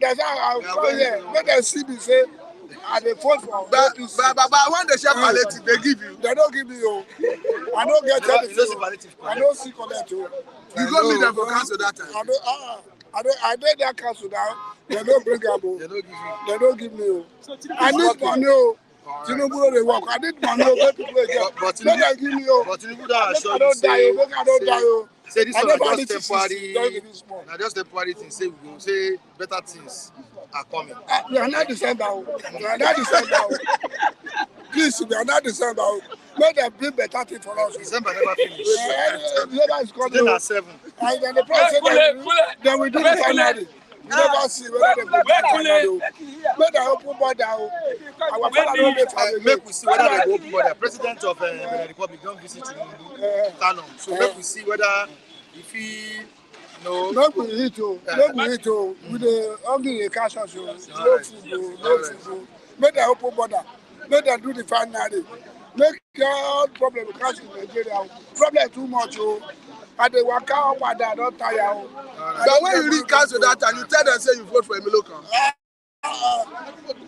That's how I come here. Let them see me say, and they vote for. But when they share palliative, they give you. They don't give me. I don't get anything. I don't see collect. You go meet them for council that time. I did that council now. They don't bring up. They don't give me. I need money. TINUBU they work. I need money. Let people get. But they give me. But TINUBU don't assure I don't die. I don't die. Say this is just temporary. Now just temporary things. Say we go say better things are coming. We are not December. We are not December. Please, we are not December. Let them bring better things for us. December never finish. December is coming. Then at 7. And then the president then we do the finale. We never see whether they go to finale. Make them open border. Our father don't get family. Make we see whether they go open border. President of the Republic don't visit TINUBU. So make we see whether if he Make we eat with the hungry cash out. No food. Make them open border. Make them do the finale. Make all problem because in Nigeria. Problem too much. And they work out and they don't tire. But when you read council that and you tell them say you vote for Emilokan.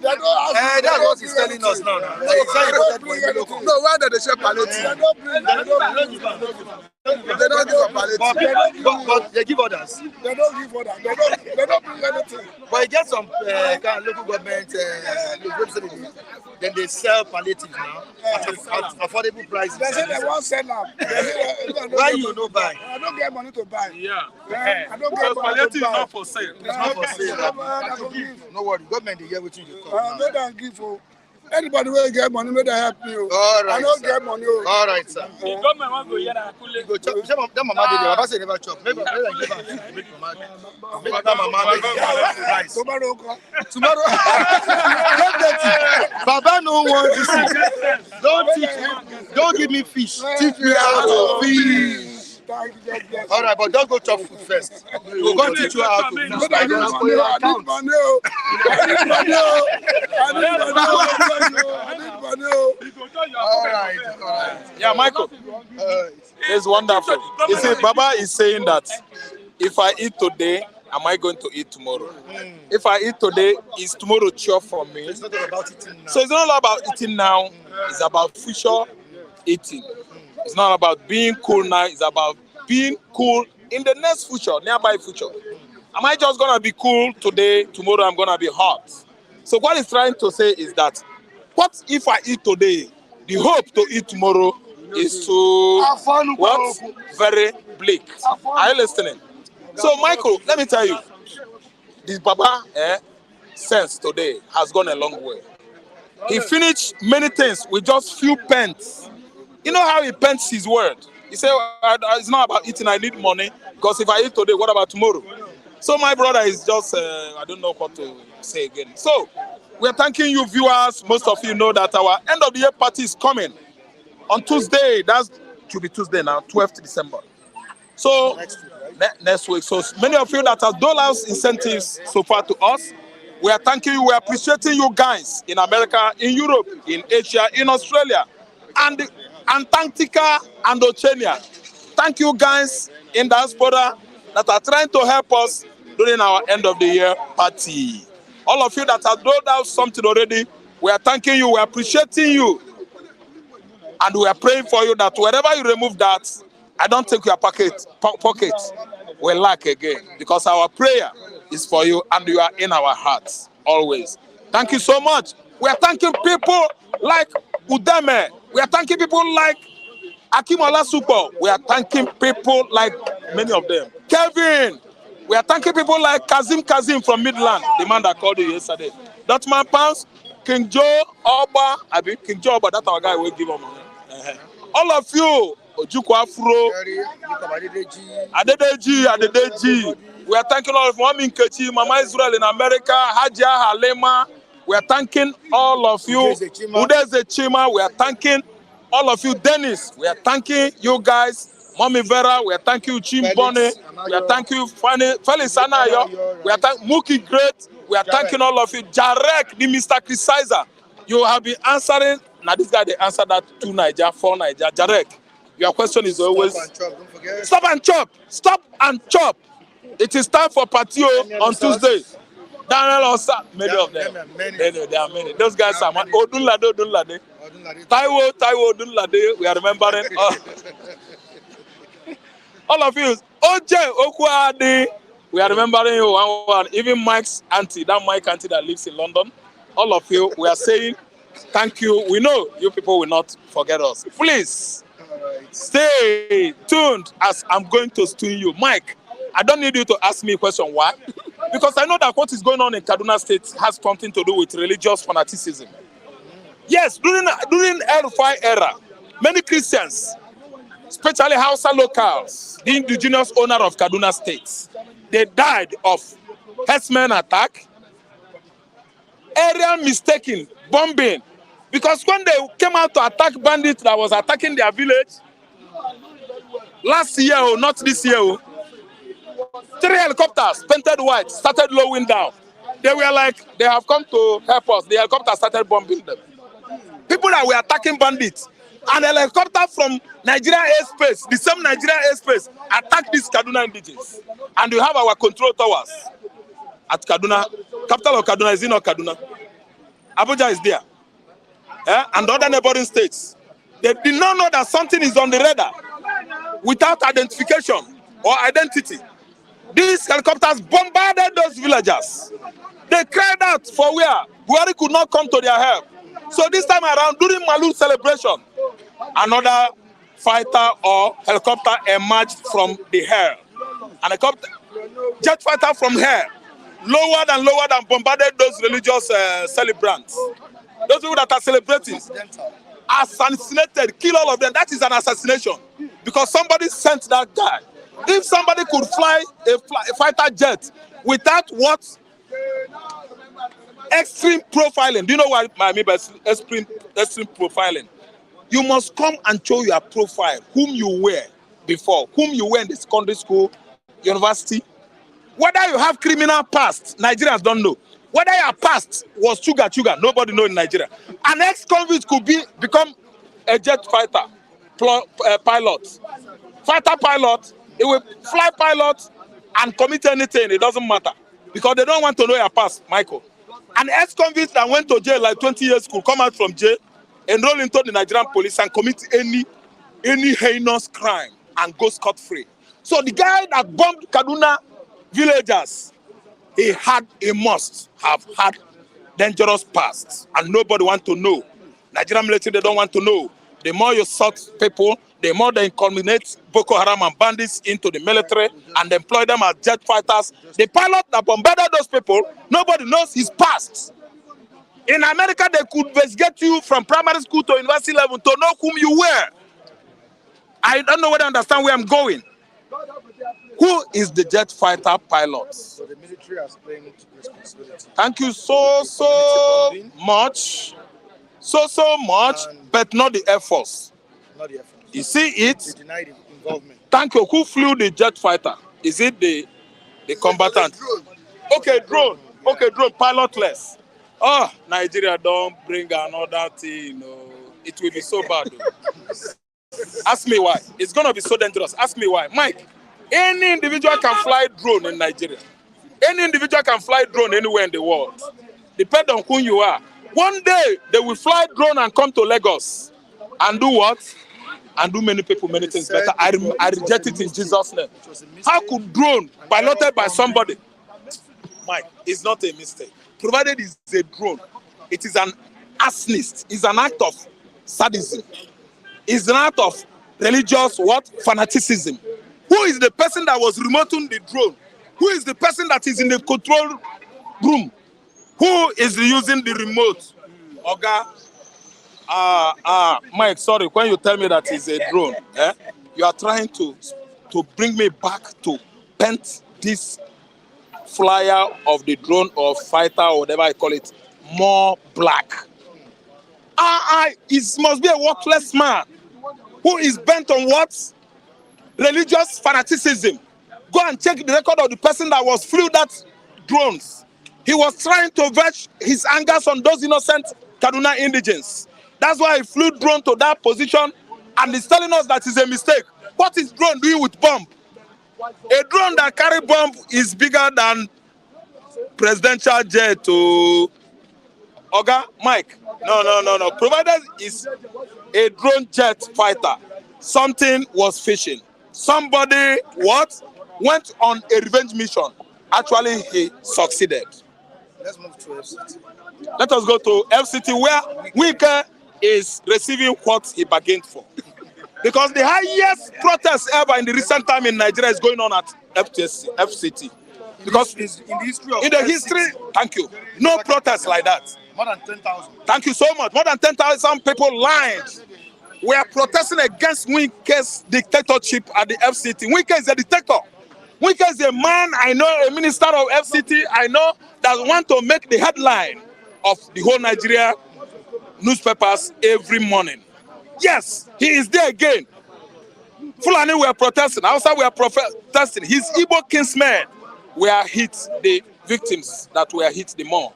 That's what he's telling us now. No, why did they share palliative? They don't bring. They don't give a palliative. But they give others. They don't give orders. They don't bring anything. But you get some local government, then they sell palliative now at affordable prices. They say they won't sell them. Why you no buy? I don't get money to buy. Yeah. I don't get money to buy. Palliative is not for sale. It's not for sale. No worry, government they hear what you do. They don't give. Anybody will get money, may they help me. All right, I don't sir. get money. All right, sir. The government wants to hear that. You go chop. That mama did. Baba say never chop. Maybe give her. Make that mama make rice. Tomorrow. Baba no want this. Don't give me fish. Teach me how to fish. All right, but don't go chop food first. We'll go teach you how to fish. I need money. All right. Yeah, Michael. It's wonderful. You see, Baba is saying that if I eat today, am I going to eat tomorrow? If I eat today, is tomorrow chore for me? It's not all about eating now. So it's not all about eating now. It's about future eating. It's not about being cool now. It's about being cool in the next future, nearby future. Am I just going to be cool today? Tomorrow I'm going to be hot. So what he's trying to say is that, what if I eat today? The hope to eat tomorrow is to what? Very bleak. Are you listening? So Michael, let me tell you, this Baba sense today has gone a long way. He finished many things with just few pence. You know how he pens his word. He said, it's not about eating, I need money. Because if I eat today, what about tomorrow? So my brother is just, I don't know what to say again. So we're thanking you viewers. Most of you know that our end of the year party is coming on Tuesday. That should be Tuesday now, 12th December. So next week. So many of you that have doled out incentives so far to us, we are thanking you. We are appreciating you guys in America, in Europe, in Asia, in Australia, and Antarctica and Oceania. Thank you guys in diaspora that are trying to help us during our end of the year party. All of you that have doled out something already, we are thanking you, we are appreciating you. And we are praying for you that wherever you remove that, I don't think your pocket will lack again. Because our prayer is for you and you are in our hearts always. Thank you so much. We are thanking people like Udeme. We are thanking people like Akim Olasupo. We are thanking people like many of them. Kevin. We are thanking people like Kazim from Midland, the man that called you yesterday. Dutchman Pounds. King Joe Oba, I mean King Joe Oba, that's our guy will give him money. All of you, Ojuku Afro, Adedeji, we are thanking all of Mami Nkechi, Mama Israel in America, Hajia Halema, we are thanking all of you. Udeze Chima, we are thanking all of you. Dennis, we are thanking you guys. Mommy Vera, we are thanking you. Chimbone, we are thanking you. Felix Anayo, we are thanking Mookie Great, we are thanking all of you. Jarek, the Mr. Criticizer, you have been answering. Now this guy, they answered that 2 Niger, 4 Niger. Jarek, your question is always stop and chop. Stop and chop. It is time for patio on Tuesday. Daniel Osa, many of them. There are many. Those guys are Odunlade. Taiwo Odunlade. We are remembering all of you. Oje Okuade. We are remembering you one. Even Mike's auntie, that Mike auntie that lives in London. All of you, we are saying thank you. We know you people will not forget us. Please stay tuned as I'm going to steal you. Mike, I don't need you to ask me a question. Why? Because I know that what is going on in Kaduna State has something to do with religious fanaticism. Yes, during El-Rufai era, many Christians, especially Hausa locals, the indigenous owner of Kaduna State, they died of herdsmen attack, area mistaking, bombing. Because when they came out to attack bandits that was attacking their village, last year, not this year, 3 helicopters painted white started lowering down. They were like, they have come to help us. The helicopter started bombing them. People that were attacking bandits, and a helicopter from Nigeria airspace, the same Nigeria airspace, attacked these Kaduna indigenes. And we have our control towers at Kaduna. Capital of Kaduna is in Kaduna. Abuja is there. And other neighboring states. They did not know that something is on the radar without identification or identity. These helicopters bombarded those villagers. They cried out for where Buhari could not come to their help. So this time around, during Malu celebration, another fighter or helicopter emerged from the air. An helicopter, jet fighter from air, lowered and bombarded those religious celebrants. Those people that are celebrating, assassinated, kill all of them. That is an assassination because somebody sent that guy. If somebody could fly a fighter jet without what? Extreme profiling. Do you know what I mean by extreme profiling? You must come and show your profile, whom you were before, whom you were in the secondary school, university. Whether you have criminal past, Nigerians don't know. Whether your past was sugar, nobody knows in Nigeria. An ex-convict could become a jet fighter, pilot. Fighter pilot, it will fly pilot and commit anything, it doesn't matter. Because they don't want to know your past, Michael. An ex-convict that went to jail like 20 years could come out from jail, enroll into the Nigerian police and commit any heinous crime and go scot-free. So the guy that bombed Kaduna villagers, he must have had dangerous past, and nobody want to know. Nigerian military, they don't want to know. The more you sort people, the more they inculminate Boko Haram and bandits into the military and employ them as jet fighters. The pilot that bombarded those people, nobody knows his past. In America, they could investigate you from primary school to university level to know whom you were. I don't know whether you understand where I'm going. Who is the jet fighter pilot? So the military has claimed responsibility. Thank you so much. So much, but not the Air Force. Not the Air Force. You see it? They denied involvement. Thank you. Who flew the jet fighter? Is it the combatant? Okay, drone. Okay, drone, pilotless. Oh, Nigeria, don't bring another thing. No. It will be so bad. Ask me why. It's going to be so dangerous. Ask me why. Mike, any individual can fly drone in Nigeria. Any individual can fly drone anywhere in the world. Depends on who you are. One day, they will fly drone and come to Lagos and do what? And do many people, many things better. I reject it in Jesus' name. How could drone piloted by somebody? Mike, it's not a mistake. Provided it's a drone, it is an assness. It's an act of sadism. It's an act of religious what? Fanaticism. Who is the person that was remoting the drone? Who is the person that is in the control room? Who is using the remote? Oga, Mike, sorry, when you tell me that it's a drone, you are trying to bring me back to paint this flyer of the drone or fighter or whatever I call it more black. It must be a worthless man who is bent on what? Religious fanaticism. Go and check the record of the person that was flew that drones. He was trying to vent his angers on those innocent Kaduna indigents. That's why he flew drone to that position and he's telling us that it's a mistake. What is drone doing with bomb? A drone that carry bomb is bigger than presidential jet to Oga Mike. No. Provided is a drone jet fighter. Something was fishing. Somebody went on a revenge mission. Actually, he succeeded. Let's move to FCT. Let us go to FCT where WIKE is receiving what he bargained for. Because the highest protest ever in the recent time in Nigeria is going on at FCT. Because in the history, thank you, no protest like that. More than 10,000. Thank you so much. More than 10,000 people lined. We are protesting against WIKE's dictatorship at the FCT. WIKE is a dictator. WIKE is a man, I know, a minister of FCT, I know, that want to make the headline of the whole Nigeria newspapers every morning. Yes, he is there again. Fulani were protesting. Outside we are protesting. His Igbo kinsmen were hit, the victims that were hit the more.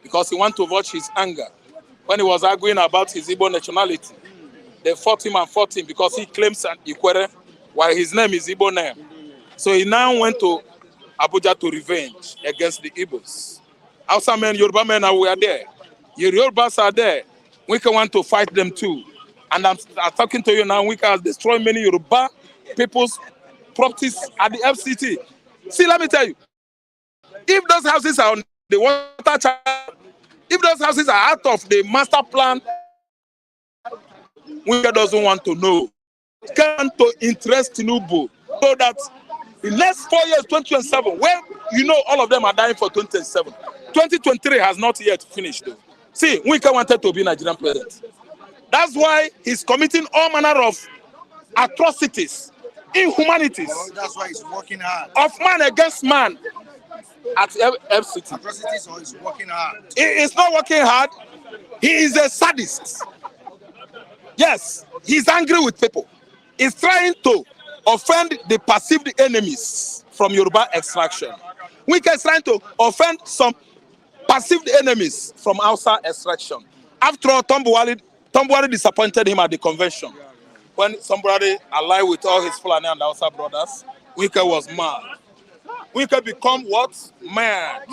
Because he wanted to watch his anger. When he was arguing about his Igbo nationality, they fought him because he claims an Ikwere, while his name is Igbo name. So he now went to Abuja to revenge against the Igbos. Hausa men, Yoruba men are there. Yorubas are there. WIKE want to fight them too. And I'm talking to you now, WIKE has destroyed many Yoruba people's properties at the FCT. See, let me tell you, if those houses are on the water channel, if those houses are out of the master plan, WIKE doesn't want to know. Can to interest TINUBU so that the next 4 years, 2027, where you know all of them are dying for 2027. 2023 has not yet finished though. See, WIKE wanted to be Nigerian president. That's why he's committing all manner of atrocities, inhumanities. Well, that's why he's working hard. Of man against man at FCT. Atrocities, or he's working hard. He is not working hard. He is a sadist. Yes, he's angry with people. He's trying to offend the perceived enemies from Yoruba extraction. WIKE is trying to offend some perceived enemies from Hausa extraction. After all, Tambuwari disappointed him at the convention. When somebody allied with all his Fulani and Hausa brothers, WIKE was mad. WIKE become what? Mad.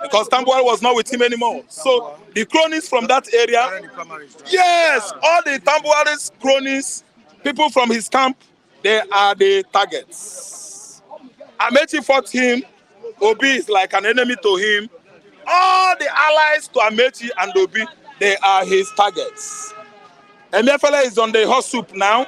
Because Tambuwari was not with him anymore. So the cronies from that area, yes, all the Tambuwari's cronies, people from his camp, they are the targets. Amechi fought him. Obi is like an enemy to him. All the allies to Amechi and Obi, they are his targets. Emefiele is on the hot soup now.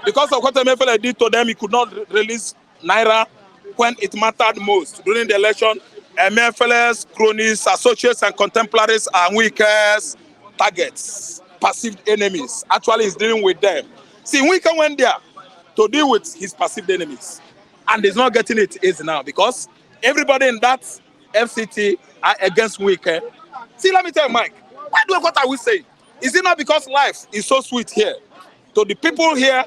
Because of what Emefiele did to them, he could not release Naira when it mattered most. During the election, Emefiele's cronies, associates, and contemporaries are WIKE's targets, perceived enemies. Actually, he's dealing with them. See, WIKE went there to deal with his perceived enemies. And he's not getting it easy now because everybody in that FCT are against WIKE. See, let me tell you, Mike, what are we saying? Is it not because life is so sweet here to the people here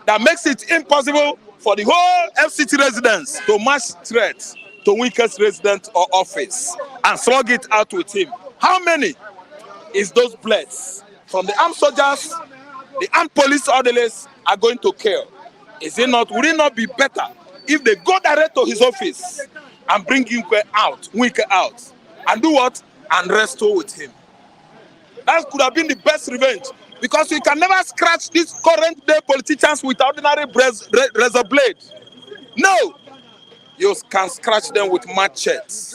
that makes it impossible for the whole FCT residents to match threats to WIKE's resident or office and slug it out with him? How many is those blades from the armed soldiers, the armed police orderlies are going to kill? Is it not, would it not be better if they go direct to his office and bring WIKE out, and do what? And wrestle with him? That could have been the best revenge, because you can never scratch these current day politicians with ordinary razor blade. No, you can scratch them with machetes.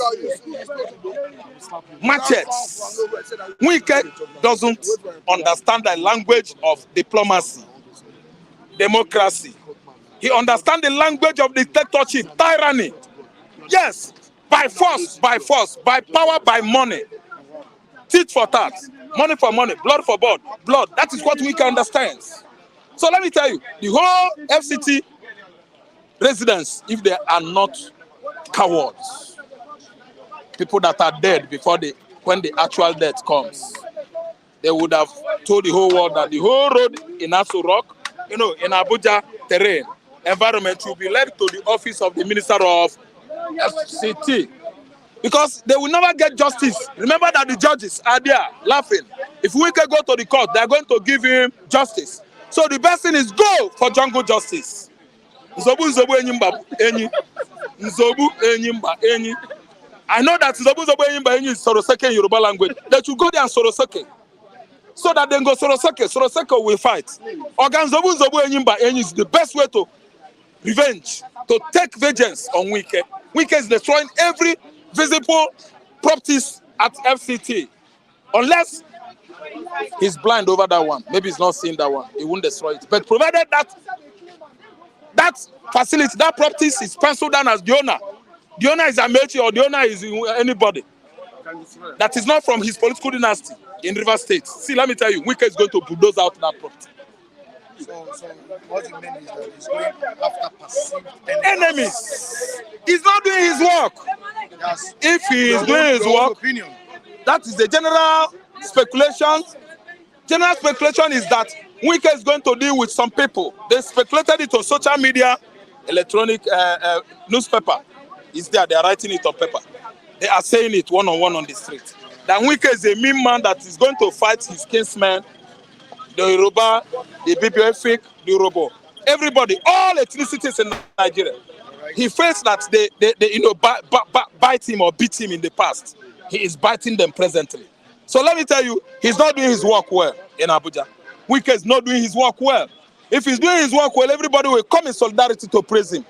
Machetes. WIKE doesn't understand the language of diplomacy, democracy. He understands the language of dictatorship, tyranny. Yes, by force, by power, by money. Tit for tat. money for money, blood for blood. That is what WIKE understands. So let me tell you, the whole FCT residents, if they are not cowards, people that are dead when the actual death comes, they would have told the whole world that the whole road in ASO Rock, in Abuja terrain, environment will be led to the office of the Minister of FCT. Because they will never get justice. Remember that the judges are there laughing. If we can go to the court, they are going to give him justice. So the best thing is go for jungle justice. Nzobu enyimba enyi. Nzobu enyimba enyi. I know that Nzobu enyimba enyi is Soroseke in Yoruba language. They should go there and Soroseke. So that they go Soroseke. Soroseke will fight. Ogan Nzobu enyimba enyi is the best way to revenge, to take vengeance on WIKE. WIKE is destroying every visible properties at FCT. Unless he's blind over that one. Maybe he's not seeing that one. He won't destroy it. But provided that facility, that properties is penciled down as the owner. The owner is Amechi or the owner is anybody. That is not from his political dynasty in River State. See, let me tell you, WIKE is going to bulldoze out that property. So what you mean is that he's going after perceived enemies. He's not doing his work. Yes. If he is doing his work, opinion. that is the general speculation. General speculation is that WIKE is going to deal with some people. They speculated it on social media, electronic newspaper. It's there, they are writing it on paper. They are saying it one-on-one on the street. That WIKE is a mean man that is going to fight his kinsmen, the Yoruba, the BBFIC, the Yoruba. Everybody, all ethnicities in Nigeria. He feels that they bite him or beat him in the past. He is biting them presently. So let me tell you, he's not doing his work well in Abuja. WIKE is not doing his work well. If he's doing his work well, everybody will come in solidarity to praise him.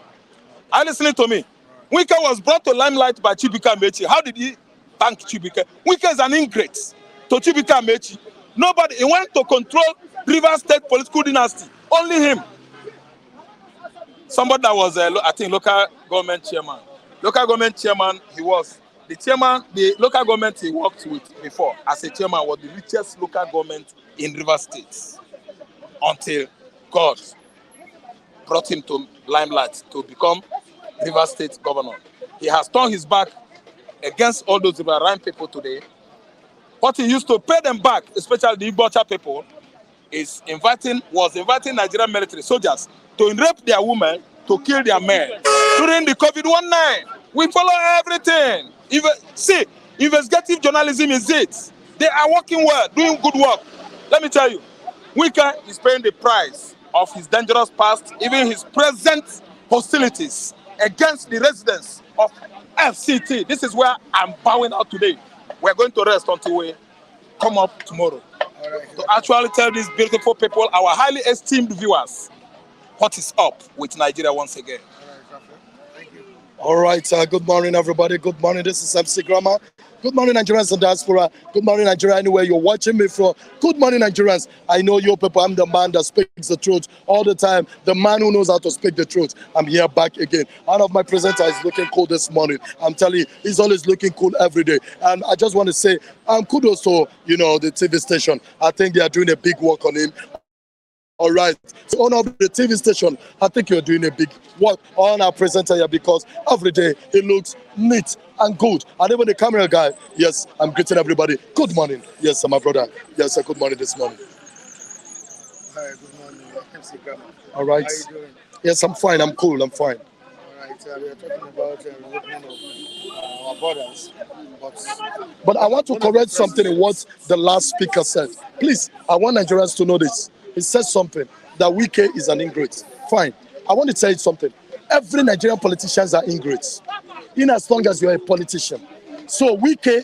Are you listening to me? WIKE was brought to limelight by Chibuike Amechi. How did he thank Chibuike? WIKE is an ingrate to Chibuike Amechi. Nobody, he went to control River State political dynasty. Only him. Somebody that was, I think, local government chairman. Local government chairman, he was. The chairman, the local government he worked with before as a chairman was the richest local government in River State. Until God brought him to limelight to become River State governor. He has turned his back against all those riverine people today. What he used to pay them back, especially the Igbocha people, was inviting Nigerian military soldiers to rape their women, to kill their men. During the COVID-19, we follow everything. See, investigative journalism is it. They are working well, doing good work. Let me tell you, WIKE is paying the price of his dangerous past, even his present hostilities against the residents of FCT. This is where I'm bowing out today. We're going to rest until we come up tomorrow. To actually tell these beautiful people, our highly esteemed viewers, what is up with Nigeria once again. All right, good morning, everybody. Good morning. This is MC Grammar. Good morning, Nigerians and diaspora. Good morning, Nigeria, anywhere you're watching me from. Good morning, Nigerians. I know you people. I'm the man that speaks the truth all the time. The man who knows how to speak the truth. I'm here back again. One of my presenters is looking cool this morning. I'm telling you, he's always looking cool every day. And I just want to say, kudos to, the TV station. I think they are doing a big work on him. All right, so on the TV station, I think you're doing a big work on our presenter here because every day it looks neat and good. And even the camera guy, yes, I'm greeting everybody. Good morning. Yes, my brother. Yes, good morning this morning. Hi, good morning. MC Grammar. All right. How are you doing? Yes, I'm fine. I'm cool. I'm fine. All right, we are talking about the reopening of our borders. But I want to correct something in what the last speaker said. Please, I want Nigerians to know this. He says something that WIKE is an ingrate. Fine. I want to tell you something. Every Nigerian politicians are ingrates, in as long as you're a politician. So WIKE,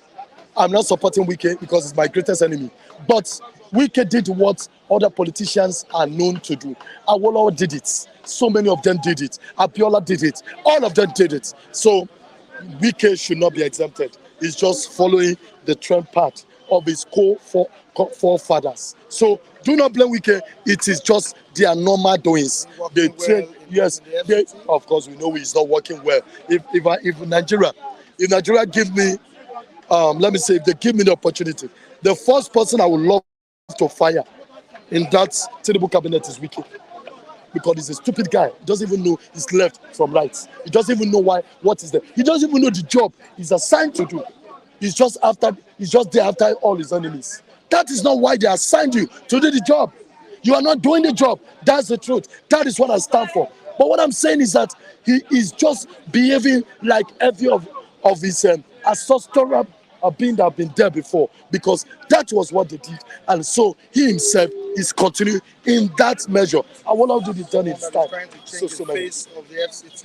I'm not supporting WIKE because it's my greatest enemy. But WIKE did what other politicians are known to do. Awolowo did it. So many of them did it. Abiola did it. All of them did it. So WIKE should not be exempted. He's just following the trend path of his forefathers. So do not blame WIKE. It is just their normal doings. They train, yes. They, of course, we know he's not working well. If Nigeria give me, let me say, if they give me the opportunity, The first person I would love to fire in that TINUBU cabinet is WIKE. Because he's a stupid guy. He doesn't even know his left from right. He doesn't even know what is there. He doesn't even know the job he's assigned to do. He's just there after all his enemies. That is not why they assigned you to do the job. You are not doing the job. That's the truth. That is what I stand for. But what I'm saying is that he is just behaving like every of his ancestral being that have been there before, because that was what they did. And so he himself is continuing in that measure. I will not do the turn in time.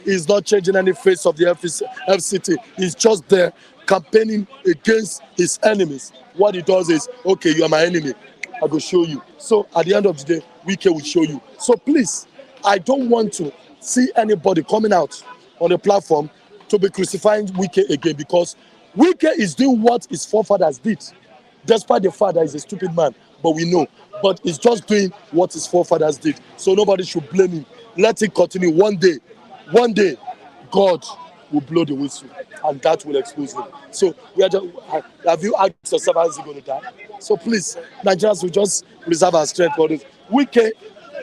He's not changing any face of the FCT. He's just there campaigning against his enemies. What he does is, okay, you are my enemy, I will show you. So at the end of the day, WIKE will show you. So please, I don't want to see anybody coming out on the platform to be crucifying WIKE again, because WIKE is doing what his forefathers did, despite the fact that he's a stupid man, but we know. But he's just doing what his forefathers did. So nobody should blame him. Let it continue. One day, God will blow the whistle, and that will expose him. So we are just, have you asked yourself how is he going to die? So please, Nigerians will just reserve our strength for this. WIKE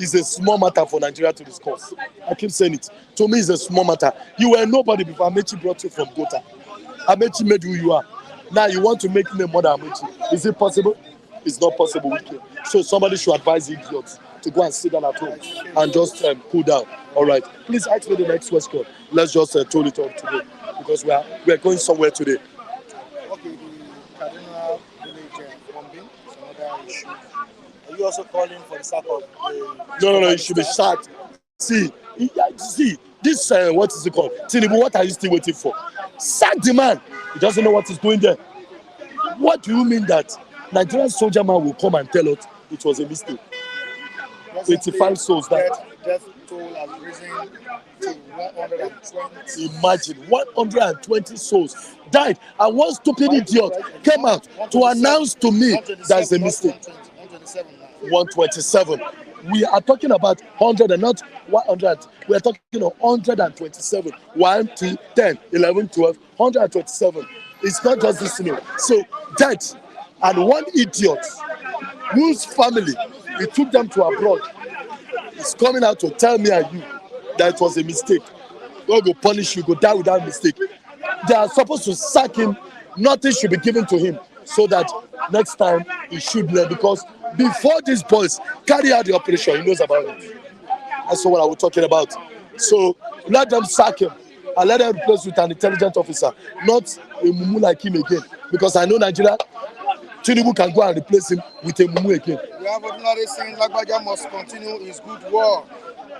is a small matter for Nigeria to discuss. I keep saying it. To me, it's a small matter. You were nobody before Amechi brought you from Gota. Amechi made who you are. Now you want to make him a mother Amechi. Is it possible? It's not possible, WIKE. So somebody should advise the idiots to go and sit down at home and just cool down. All right. Please ask me the next question. Let's just told it up today, because we are going somewhere today. Okay, the Cardinal village bombing is another issue. Are you also calling for the sack of No, it should be sacked. See, this, what is it called? TINUBU, what are you still waiting for? Sack the man. He doesn't know what he's doing there. What do you mean that Nigerian soldier man will come and tell us it was a mistake? 85 souls died. Death toll has risen to 120. Imagine, 120 souls died, and one stupid idiot came out to announce to me there's a mistake. 127. We are talking about 100 and not 100. We are talking of 127. 1, 2, 10, 11, 12, 127. It's not just this thing. So death, and one idiot whose family, we took them to abroad, is coming out to tell me and you that it was a mistake. God will punish you, go die without mistake. They are supposed to sack him. Nothing should be given to him, so that next time he should learn, because before these boys carry out the operation, he knows about it. That's what I was talking about. So let them sack him and let them replace with an intelligent officer, not a mumu like him again. Because I know Nigeria, TINUBU can go and replace him with a mumu again. We have ordinary saying Lagbaja must continue his good work.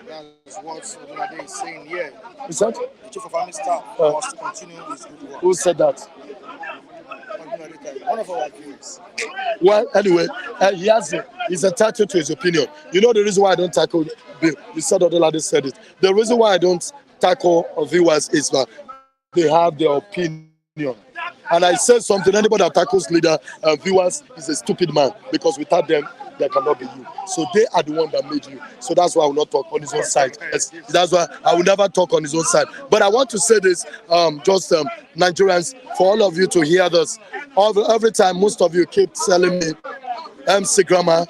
That's what ordinary is saying here. Is that? The chief of army staff must continue his good work. Who said that? One of our viewers. Well, anyway, he's entitled to his opinion. You know the reason why I don't tackle Bill. You said Odelade said it. The reason why I don't tackle viewers is that they have their opinion. And I said something, anybody that tackles leader viewers is a stupid man, because without them, there cannot be you. So they are the one that made you. So that's why I will not talk on his own side. That's why I will never talk on his own side. But I want to say this, Nigerians, for all of you to hear this. Every time, most of you keep telling me, MC Grammar,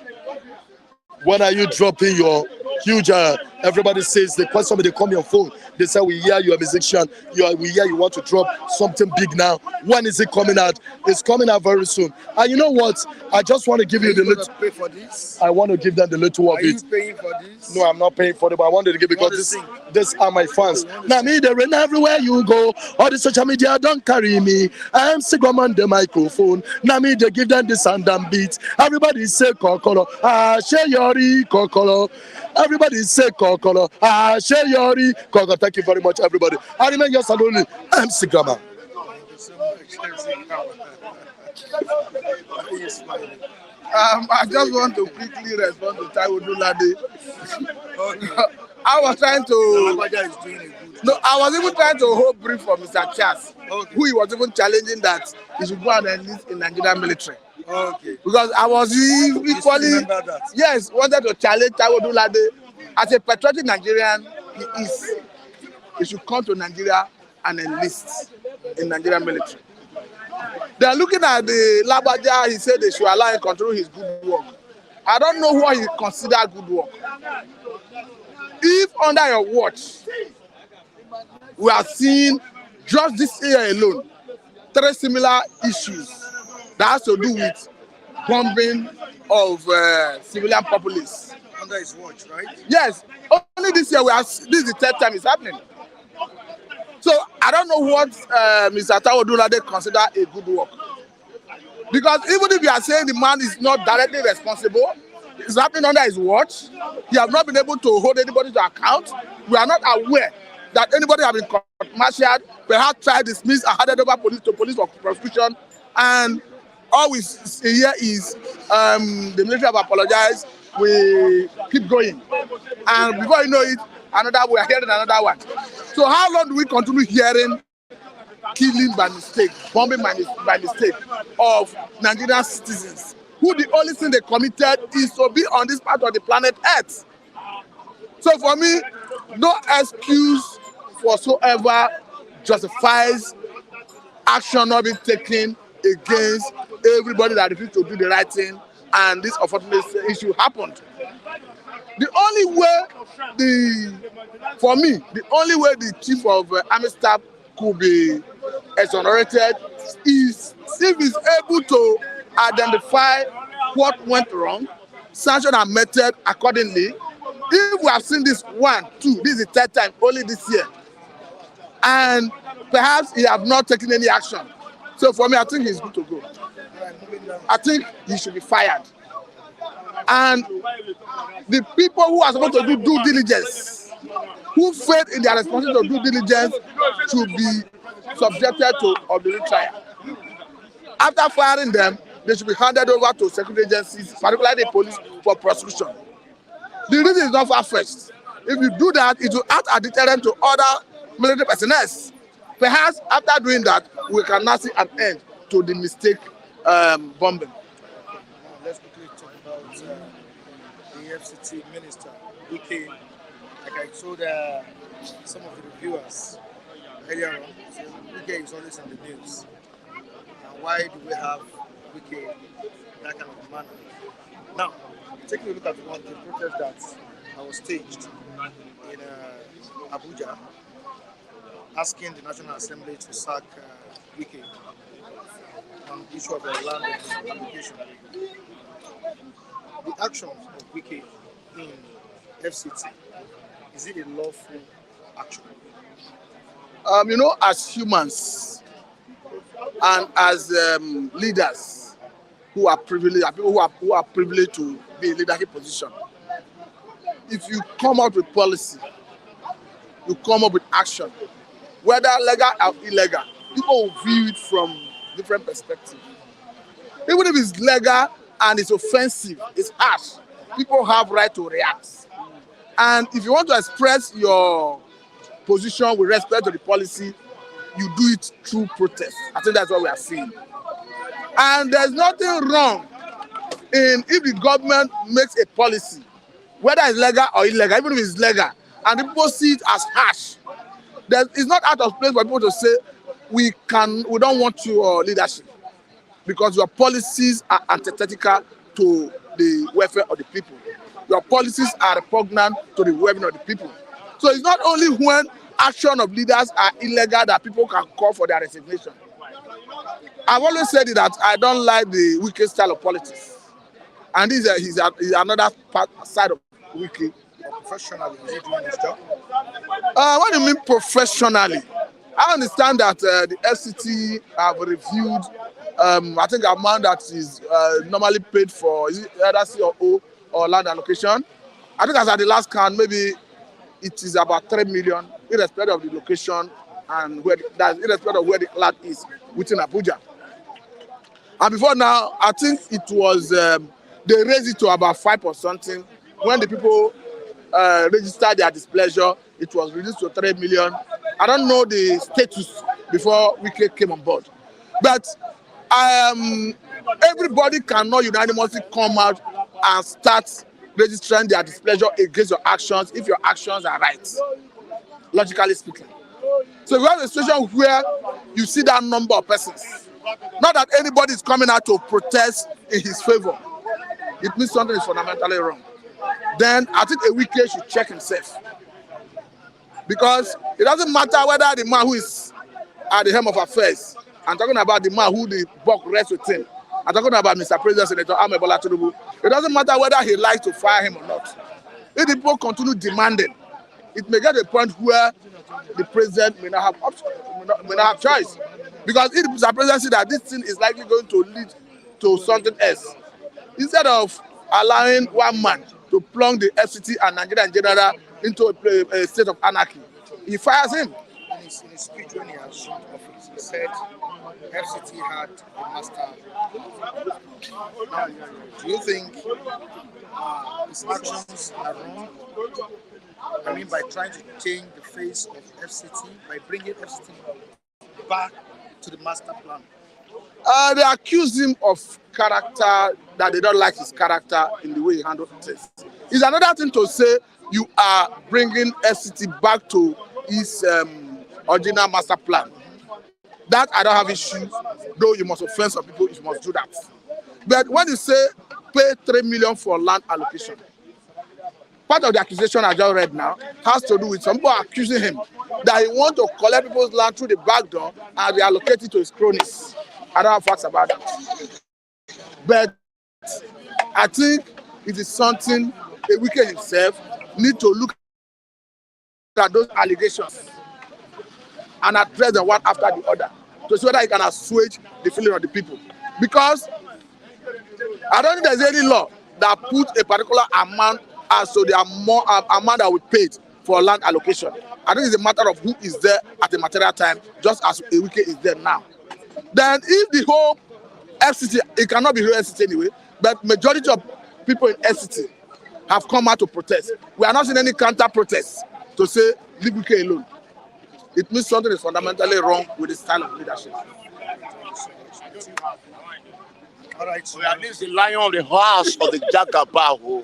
when are you dropping your huge, everybody says, the question when they call me on phone, they say, we hear you're a musician, we hear you want to drop something big now. When is it coming out? It's coming out very soon. And you know what? I just want to give you the little. Pay for this? I want to give them the little of it. Are you paying for this? No, I'm not paying for it, but I wanted to give, because this are my fans. Now me, they run everywhere you go. All the social media don't carry me. I am Sigma on the microphone. Now me, they give them the sound and beats. Everybody say kokolo. Share yori kokolo. Everybody say kokolo. Share yori kokolo. Thank you very much, everybody. I remain yours and only MC Grammar. I just want to quickly respond to Taiwo Dulade. I was trying to. No, I was even trying to hold brief for Mr. Charles, who he was even challenging that he should go and enlist in Nigerian military. Okay. Because I was equally, yes, wanted to challenge Taiwo Dulade as a patriotic Nigerian. He should come to Nigeria and enlist in Nigerian military. They're looking at the Labaja, he said they should allow him control his good work. I don't know what he consider good work. If under your watch, we have seen just this year alone, 3 similar issues that has to do with bombing of civilian populace. Under his watch, right? Yes, only this year this is the 3rd time it's happening. So I don't know what Mr. Tawo consider a good work. Because even if you are saying the man is not directly responsible, it's happening under his watch. He has not been able to hold anybody to account. We are not aware that anybody has been court-martialed, perhaps tried, dismissed, and handed over to police for prosecution. And all we see here is the military have apologized. We keep going. And before you know it, we are hearing another one. So how long do we continue hearing killing by mistake, bombing by mistake of Nigerian citizens, who the only thing they committed is to be on this part of the planet Earth? So for me, no excuse whatsoever justifies action not being taken against everybody that refused to do the right thing, and this unfortunate issue happened. The only way for me, the only way the chief of army staff could be exonerated is if he's able to identify what went wrong, sanction and method accordingly. If we have seen this 1, 2, this is the 3rd time only this year, and perhaps he have not taken any action. So for me, I think he's good to go. I think he should be fired. And the people who are supposed to do due diligence, who failed in their responsibility to due diligence, should be subjected to ordinary trial. After firing them, they should be handed over to security agencies, particularly the police, for prosecution. The reason is not far-fetched. If you do that, it will act as a deterrent to other military personnel. Perhaps after doing that, we can now see an end to the mistake bombing. Let's quickly talk about the FCT minister, WIKE. Like I told some of the reviewers earlier on, so WIKE is always in the news. And why do we have WIKE that kind of manner? Now, taking a look at one of the protests that was staged in Abuja, asking the National Assembly to sack WIKE on the issue of the land application. The actions of WIKE in FCT, is it a lawful action? As humans and as leaders who are privileged, people who are privileged to be in leadership position, if you come up with policy, you come up with action, whether legal or illegal, people will view it from different perspectives. Even if it's legal and it's offensive, it's harsh, people have right to react. And if you want to express your position with respect to the policy, you do it through protest. I think that's what we are seeing. And there's nothing wrong in if the government makes a policy, whether it's legal or illegal, even if it's legal, and people see it as harsh. It's not out of place for people to say, we don't want your leadership because your policies are antithetical to the welfare of the people. Your policies are repugnant to the welfare of the people. So it's not only when action of leaders are illegal that people can call for their resignation. I've always said that I don't like the WIKE style of politics. And this is another side of WIKE. Professionally, is he doing his job? What do you mean professionally? I understand that the FCT have reviewed, I think, an amount that is normally paid for, is it either CSO or land allocation? I think as at the last count, maybe it is about 3 million, irrespective of the location and irrespective of where the land is within Abuja. And before now, I think it was, they raised it to about 5 or something. When the people registered their displeasure, it was reduced to 3 million. I don't know the status before WIKE came on board. But everybody cannot unanimously come out and start registering their displeasure against your actions if your actions are right, logically speaking. So we have a situation where you see that number of persons not that anybody is coming out to protest in his favor, it means something is fundamentally wrong. Then I think a WIKE should check himself. Because it doesn't matter whether the man who is at the helm of affairs, I'm talking about the man who the buck rests with him, I'm talking about Mr. President, Senator Amebola TINUBU. It doesn't matter whether he likes to fire him or not. If the people continue demanding, it may get to a point where the president may not have option, may not have choice. Because if Mr. President sees that this thing is likely going to lead to something else, instead of allowing one man to plunge the FCT and Nigeria in general into a state of anarchy, he fires him. In his speech when he assumed office, he said FCT had a master. Now, do you think his actions are wrong? I mean, by trying to change the face of FCT, by bringing FCT back to the master plan? They accuse him of character, that they don't like his character in the way he handled things. It's another thing to say you are bringing FCT back to his original master plan. That I don't have issues, though you must offend some people, you must do that. But when you say pay 3 million for land allocation, part of the accusation I just read now has to do with some people accusing him that he wants to collect people's land through the back door and reallocate it to his cronies. I don't have facts about that. But I think it is something a WIKE himself need to look at those allegations and address them one after the other to see whether he can assuage the feeling of the people. Because I don't think there's any law that puts a particular amount as to the amount that we paid for land allocation. I think it's a matter of who is there at the material time, just as a WIKE is there now. Then if the whole FCT, it cannot be whole FCT anyway, but majority of people in FCT have come out to protest. We are not seeing any counter protests to say leave WIKE alone. It means something is fundamentally wrong with the style of leadership. All right, so at least the lion of the house of the Jagabaho.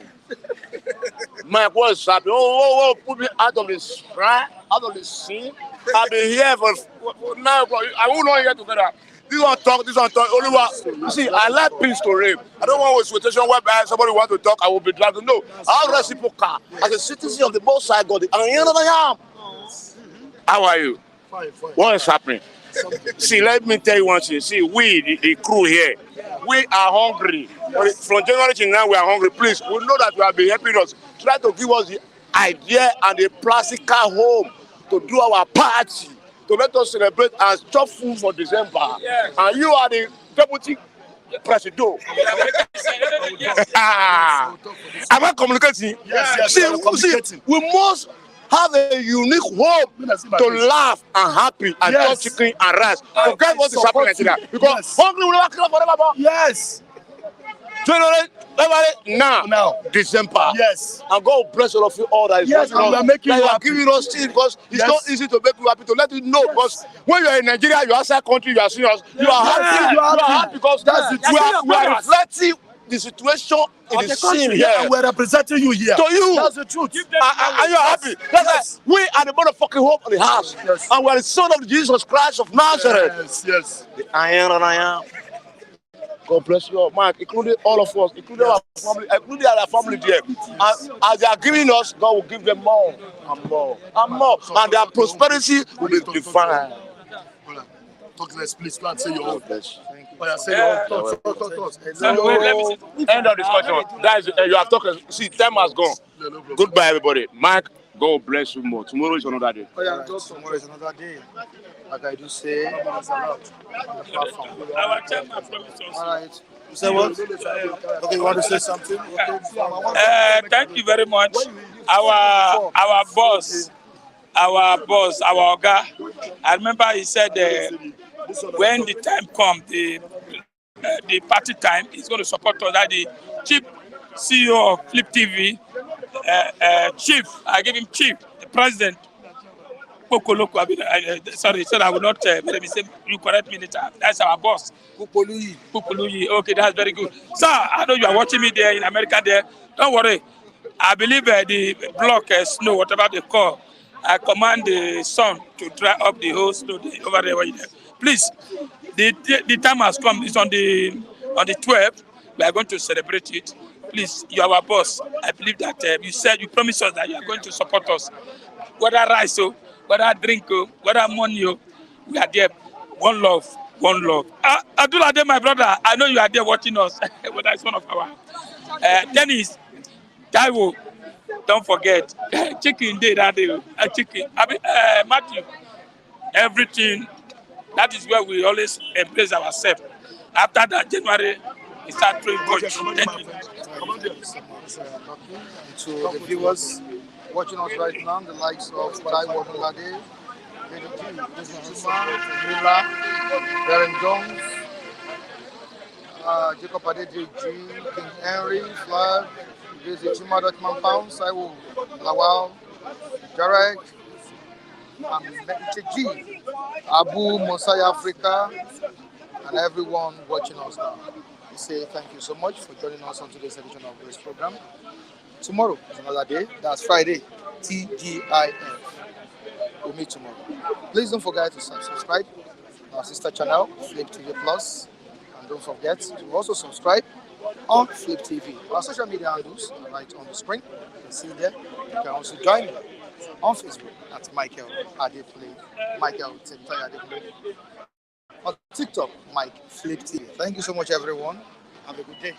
My what is happening? Oh, put me out of the shrine, out of the scene. I've been here for now. I will not hear together. This one talk, this one talk. Only one. You see, I like peace to reign. I don't want a situation where somebody want to talk, I will be dragged. No, I'm reciprocal. As a citizen of the Most High God, I am. How are you? fine. What is happening? See, let me tell you one thing. See, we, the crew here, we are hungry. From January to now, we are hungry. Please, we know that you have been helping us. Try to give us the idea and the practical home to do our party, to let us celebrate and chop food for December. Yes. And you are the deputy president. Am I communicating? Yes, see, we must have a unique hope to laugh and happy and chop chicken and rice. Forget what is happening in Nigeria. Because hungry will not kill forever. Yes. January, now, December. Yes. And God bless all of you all that is yes, and we are making you happy. Giving us still because it's not easy to make you happy, to let you know. Because when you are in Nigeria, you are outside country, you are serious, you are happy. You are happy because we are reflecting the situation in the scene here. And we're representing you here. To you. That's the truth. And you are happy. That's why we are the motherfucking hope of the house. Yes. And we are the son of Jesus Christ of Nazareth. Yes. The I am and I am. God bless you all, Mark, including all of us, including our family, including our family there. And as they are giving us, God will give them more and more and more. And their prosperity will be defined. Talk less, please. Go and say your own. Bless. Say your own. Talk. End of discussion. Guys, you are talking. See, time has gone. Goodbye, everybody. Mark, God bless you more. Tomorrow is another day. Tomorrow is another day. Like I do say, Our chairman promised us. all right. You say what? Okay, you want to say something? Thank you very much. Our boss, our Oga. I remember he said when the time comes, the party time, he's going to support us. That the chief CEO of Flip TV, chief, I give him chief, the president. Sorry, so I will not let me say, you correct me later. That's our boss. Pupuluyi. Okay, that's very good. Sir, I know you are watching me there in America there. Don't worry. I believe the block snow, whatever they call, I command the sun to dry up the whole snow over there. Please, The time has come. It's on the 12th. We are going to celebrate it. Please, you are our boss. I believe that you promised us that you are going to support us. Whether rice, whether drink, whether money, we are there. One love, one love. Abdullah, my brother, I know you are there watching us. But that's one of our tennis. Taiwo, don't forget. Chicken day that day. Chicken. Matthew, everything. That is where we always embrace ourselves. After that, January, we start throwing punch. Thank you. And to the viewers watching us right now, the likes of Taiwo Mulade, Mila, Darren Jones, Jacob Adeji, King Henry, Flag, Chima Dutchman Pound, Saiwo Lawal, Jarek, G, Abu Mosai Africa, and everyone watching us now. We say thank you so much for joining us on today's edition of this program. Tomorrow is another day. That's Friday, TGIF. We'll meet tomorrow. Please don't forget to subscribe to our sister channel, Flip TV Plus, and don't forget to also subscribe on Flip TV. Our social media handles are right on the screen. You can see there. You can also join me on Facebook at Michael Adeplay, Michael Temtai Adeplay. On TikTok, Mike Flip TV. Thank you so much, everyone. Have a good day.